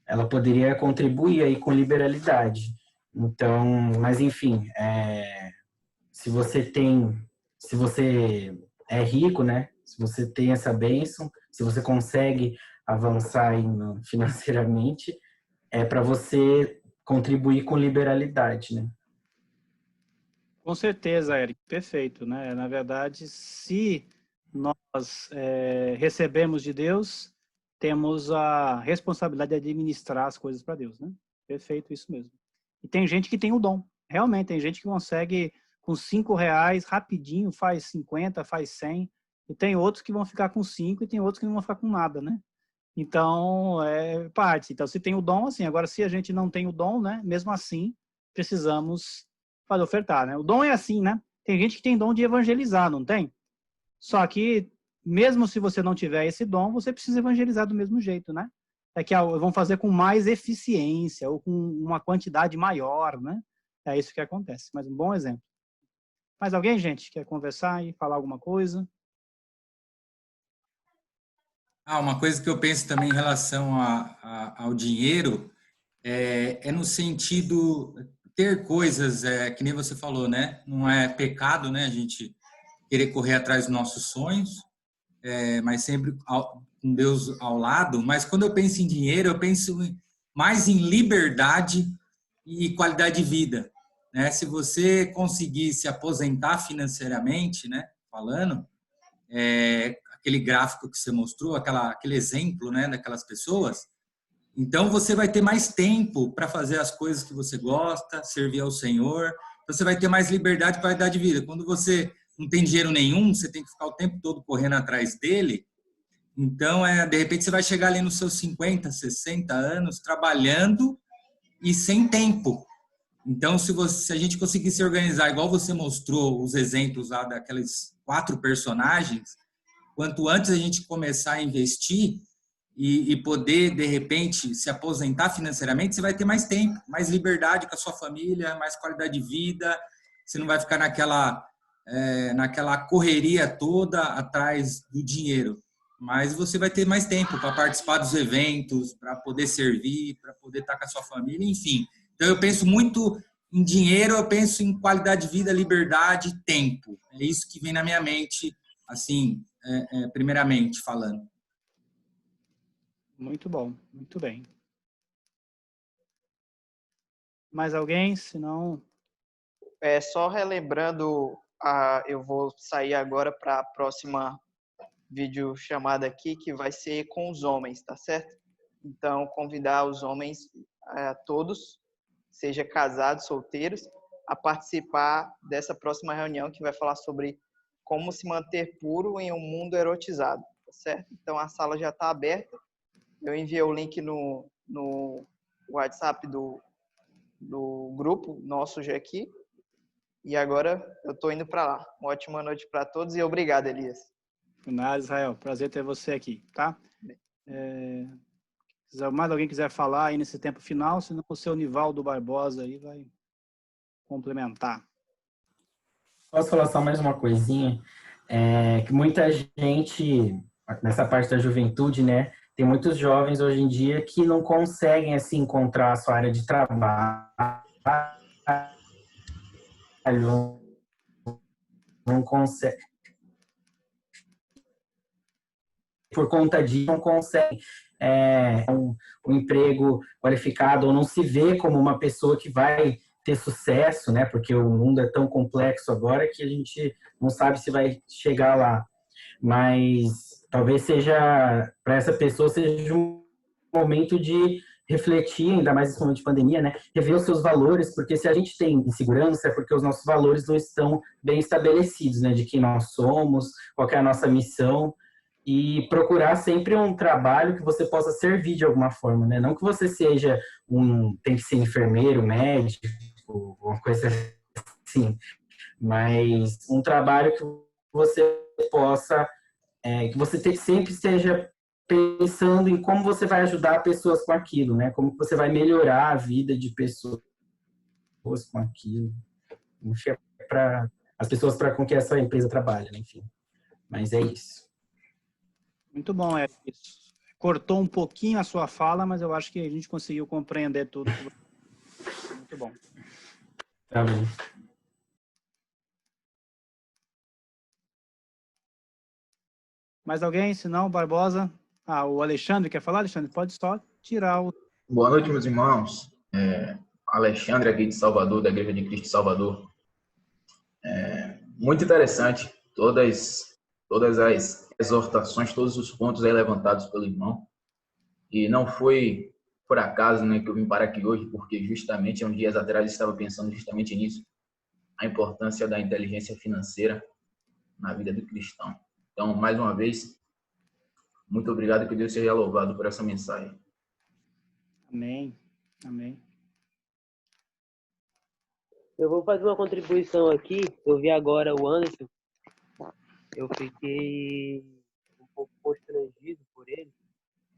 ela poderia contribuir aí com liberalidade. Então, mas enfim, se você é rico, né? Se você tem essa bênção, se você consegue avançar aí financeiramente, é para você contribuir com liberalidade, né? Com certeza, Eric, perfeito, né? Na verdade, se nós recebemos de Deus, temos a responsabilidade de administrar as coisas para Deus, né? Perfeito, isso mesmo. E tem gente que tem o dom, realmente, tem gente que consegue, com R$5, rapidinho, faz 50, faz 100, e tem outros que vão ficar com 5 e tem outros que não vão ficar com nada, né? Então, é parte. Então, se tem o dom, assim, agora se a gente não tem o dom, né? Mesmo assim, precisamos fazer ofertar, né? O dom é assim, né? Tem gente que tem dom de evangelizar, não tem? Só que, mesmo se você não tiver esse dom, você precisa evangelizar do mesmo jeito, né? É que vão fazer com mais eficiência ou com uma quantidade maior, né? É isso que acontece. Mas um bom exemplo. Mais alguém, gente, quer conversar e falar alguma coisa? Uma coisa que eu penso também em relação ao dinheiro é no sentido ter coisas, que nem você falou, né? Não é pecado, né? A gente querer correr atrás dos nossos sonhos, mas sempre com Deus ao lado. Mas quando eu penso em dinheiro, eu penso mais em liberdade e qualidade de vida, né? Se você conseguir se aposentar financeiramente, né? Falando, aquele gráfico que você mostrou, aquele exemplo, né? Daquelas pessoas. Então, você vai ter mais tempo para fazer as coisas que você gosta, servir ao Senhor. Então, você vai ter mais liberdade e qualidade de vida. Quando você não tem dinheiro nenhum, você tem que ficar o tempo todo correndo atrás dele. Então, de repente, você vai chegar ali nos seus 50, 60 anos, trabalhando e sem tempo. Então, se a gente conseguir se organizar, igual você mostrou os exemplos lá daqueles 4 personagens, quanto antes a gente começar a investir e poder, de repente, se aposentar financeiramente, você vai ter mais tempo, mais liberdade com a sua família, mais qualidade de vida, você não vai ficar naquela correria toda atrás do dinheiro, mas você vai ter mais tempo para participar dos eventos, para poder servir, para poder estar com a sua família, enfim. Então, eu penso muito em dinheiro, eu penso em qualidade de vida, liberdade e tempo. É isso que vem na minha mente, assim, primeiramente falando. Muito bom, muito bem. Mais alguém? Se não... Só relembrando, eu vou sair agora para a próxima videochamada aqui, que vai ser com os homens, tá certo? Então, convidar os homens, todos, seja casados, solteiros, a participar dessa próxima reunião que vai falar sobre como se manter puro em um mundo erotizado, tá certo? Então, a sala já está aberta. Eu enviei o link no WhatsApp do grupo nosso já aqui. E agora eu estou indo para lá. Uma ótima noite para todos e obrigado, Elias. Nada, Israel. Prazer ter você aqui, tá? Se mais alguém quiser falar aí nesse tempo final, senão o seu Nivaldo Barbosa aí vai complementar. Posso falar só mais uma coisinha? Que muita gente, nessa parte da juventude, né? Tem muitos jovens hoje em dia que não conseguem assim, encontrar a sua área de trabalho, não consegue. Por conta disso, não consegue um emprego qualificado ou não se vê como uma pessoa que vai ter sucesso, né? Porque o mundo é tão complexo agora que a gente não sabe se vai chegar lá. Mas talvez seja, para essa pessoa, seja um momento de refletir, ainda mais nesse momento de pandemia, né? Rever os seus valores, porque se a gente tem insegurança é porque os nossos valores não estão bem estabelecidos, né? De quem nós somos, qual que é a nossa missão, e procurar sempre um trabalho que você possa servir de alguma forma, né? Não que você seja tem que ser enfermeiro, médico, uma coisa assim, mas um trabalho que você possa, que você sempre esteja pensando em como você vai ajudar pessoas com aquilo, né? Como você vai melhorar a vida de pessoas com aquilo. Enfim, para as pessoas com que essa empresa trabalha, né? Enfim. Mas é isso. Muito bom, Eric. Cortou um pouquinho a sua fala, mas eu acho que a gente conseguiu compreender tudo. Muito bom. Tá bom. Mais alguém? Se não, Barbosa. O Alexandre quer falar? Alexandre, pode só tirar o... Boa noite, meus irmãos. Alexandre aqui de Salvador, da Igreja de Cristo de Salvador. Muito interessante todas as exortações, todos os pontos aí levantados pelo irmão. E não foi por acaso, né, que eu vim parar aqui hoje, porque justamente há uns dias atrás eu estava pensando justamente nisso, a importância da inteligência financeira na vida do cristão. Então, mais uma vez, muito obrigado, que Deus seja louvado por essa mensagem. Amém. Amém. Eu vou fazer uma contribuição aqui. Eu vi agora o Anderson. Eu fiquei um pouco constrangido por ele,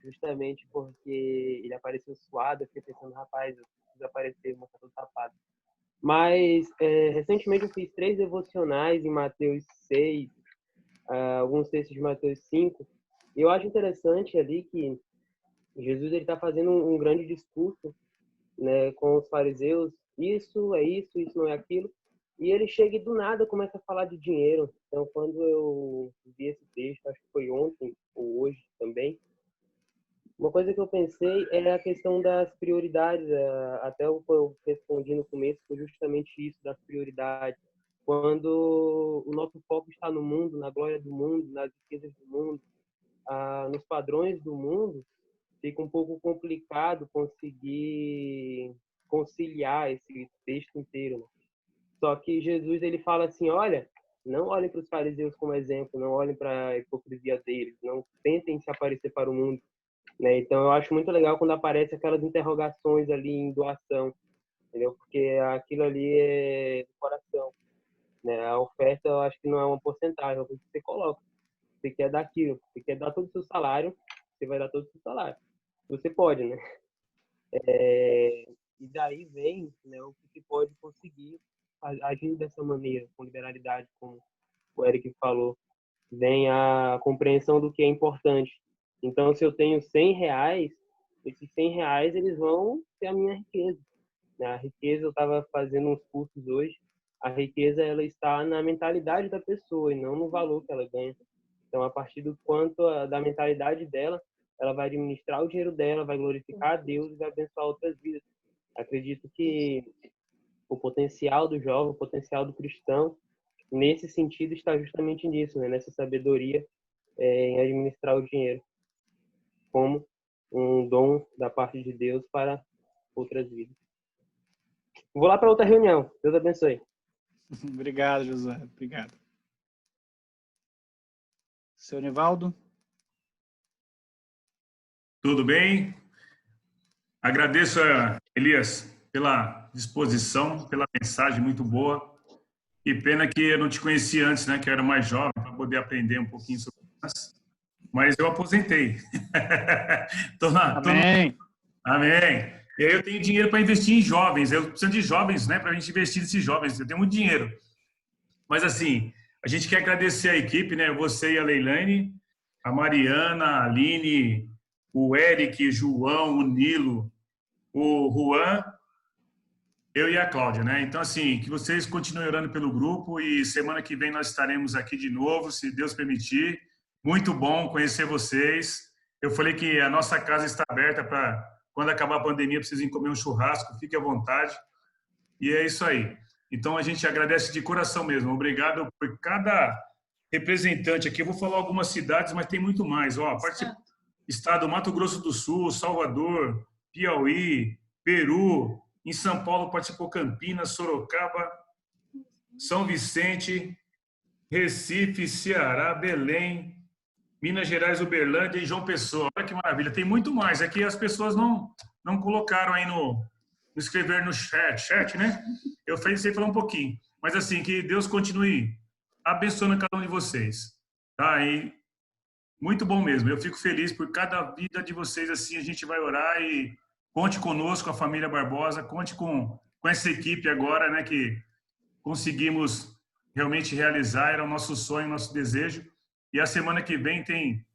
justamente porque ele apareceu suado. Eu fiquei pensando, rapaz, eu preciso aparecer, mostrar todo tapado. Mas, recentemente eu fiz 3 devocionais em Mateus 6, alguns textos de Mateus 5. E eu acho interessante ali que Jesus está fazendo um grande discurso, né, com os fariseus. Isso é isso, isso não é aquilo. E ele chega e do nada começa a falar de dinheiro. Então, quando eu vi esse texto, acho que foi ontem ou hoje também, uma coisa que eu pensei é a questão das prioridades. Até eu respondi no começo, foi justamente isso, das prioridades. Quando o nosso foco está no mundo, na glória do mundo, nas riquezas do mundo, nos padrões do mundo, fica um pouco complicado conseguir conciliar esse texto inteiro, né? Só que Jesus, ele fala assim, olha, não olhem para os fariseus como exemplo, não olhem para a hipocrisia deles, não tentem se aparecer para o mundo, né? Então, eu acho muito legal quando aparece aquelas interrogações ali em doação, entendeu? Porque aquilo ali é do coração, né? A oferta, eu acho que não é uma porcentagem, é o que você coloca. Você quer dar aquilo, você quer dar todo o seu salário, você vai dar todo o seu salário. Você pode, né? E daí vem, né, o que se pode conseguir agir dessa maneira, com liberalidade, como o Eric falou. Vem a compreensão do que é importante. Então, se eu tenho R$100, esses R$100 eles vão ser a minha riqueza. A riqueza, eu estava fazendo uns cursos hoje, a riqueza ela está na mentalidade da pessoa e não no valor que ela ganha. Então, a partir do quanto da mentalidade dela, ela vai administrar o dinheiro dela, vai glorificar a Deus e vai abençoar outras vidas. Acredito que o potencial do jovem, o potencial do cristão, nesse sentido, está justamente nisso, né? Nessa sabedoria em administrar o dinheiro como um dom da parte de Deus para outras vidas. Vou lá para outra reunião. Deus abençoe. Obrigado, José. Obrigado. Seu Nivaldo? Tudo bem? Agradeço a Elias pela disposição, pela mensagem muito boa. E pena que eu não te conhecia antes, né? Que eu era mais jovem, para poder aprender um pouquinho sobre isso. Mas eu aposentei. Amém. Amém. E aí eu tenho dinheiro para investir em jovens. Eu preciso de jovens, né? Para a gente investir nesses jovens. Eu tenho muito dinheiro. Mas assim, a gente quer agradecer a equipe, né? Você e a Leilane, a Mariana, a Aline, o Eric, o João, o Nilo, o Juan, eu e a Cláudia, né? Então, assim, que vocês continuem orando pelo grupo e semana que vem nós estaremos aqui de novo, se Deus permitir. Muito bom conhecer vocês. Eu falei que a nossa casa está aberta para, quando acabar a pandemia, precisem comer um churrasco, fique à vontade. E é isso aí. Então, a gente agradece de coração mesmo. Obrigado por cada representante aqui. Eu vou falar algumas cidades, mas tem muito mais. Ó, Estado Mato Grosso do Sul, Salvador, Piauí, Peru, em São Paulo participou Campinas, Sorocaba, São Vicente, Recife, Ceará, Belém, Minas Gerais, Uberlândia e João Pessoa. Olha que maravilha. Tem muito mais. Aqui as pessoas não colocaram aí no escrever no chat, né? Eu sei falar um pouquinho. Mas assim, que Deus continue abençoando cada um de vocês. Tá? E muito bom mesmo. Eu fico feliz por cada vida de vocês. Assim, a gente vai orar e conte conosco, a família Barbosa, conte com essa equipe agora, né, que conseguimos realmente realizar. Era o nosso sonho, o nosso desejo. E a semana que vem tem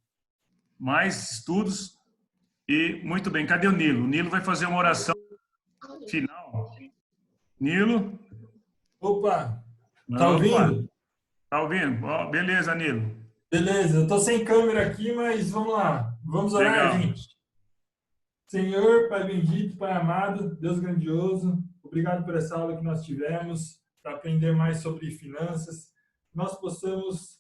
mais estudos. E muito bem, cadê o Nilo? O Nilo vai fazer uma oração final. Nilo? Opa, tá ouvindo? Tá ouvindo? Ó, beleza, Nilo. Beleza, eu tô sem câmera aqui, mas vamos lá. Vamos orar, Legal. gente. Senhor, Pai bendito, Pai amado, Deus grandioso, obrigado por essa aula que nós tivemos, para aprender mais sobre finanças. Nós possamos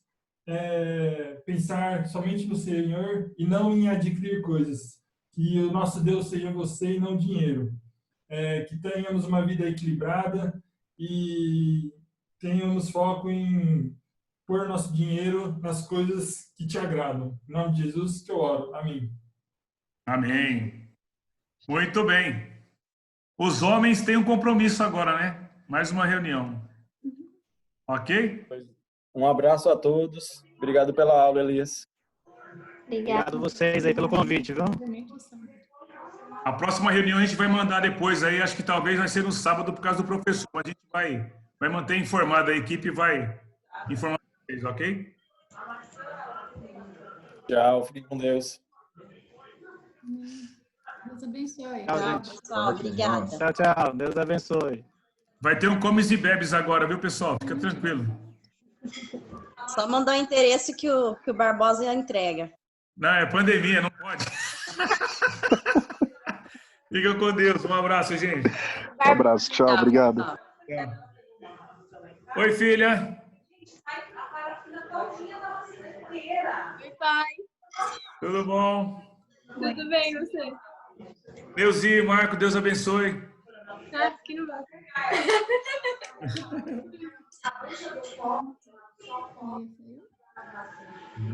pensar somente no Senhor e não em adquirir coisas. Que o nosso Deus seja você e não dinheiro. Que tenhamos uma vida equilibrada e tenhamos foco em pôr nosso dinheiro nas coisas que te agradam. Em nome de Jesus que eu oro. Amém. Amém. Muito bem. Os homens têm um compromisso agora, né? Mais uma reunião. Ok? Um abraço a todos. Obrigado pela aula, Elias. Obrigado a vocês aí pelo convite, viu? A próxima reunião a gente vai mandar depois aí, acho que talvez vai ser no sábado por causa do professor. A gente vai manter informada, a equipe vai informar vocês, ok? Tchau, fiquem com Deus. Deus abençoe. Tchau, Tchau, gente. pessoal. Obrigada. Tchau, tchau. Deus abençoe. Vai ter um comes e bebes agora, viu, pessoal? Fica tranquilo. Só mandar o endereço que o Barbosa entrega. Não, é pandemia, não pode. Fica com Deus. Um abraço, gente. Um abraço, tchau, obrigado. Oi, filha. Oi, pai. Tudo bom? Tudo bem, você? Neuzinho, Marco, Deus abençoe. Ah, aqui não vai.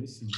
Sim.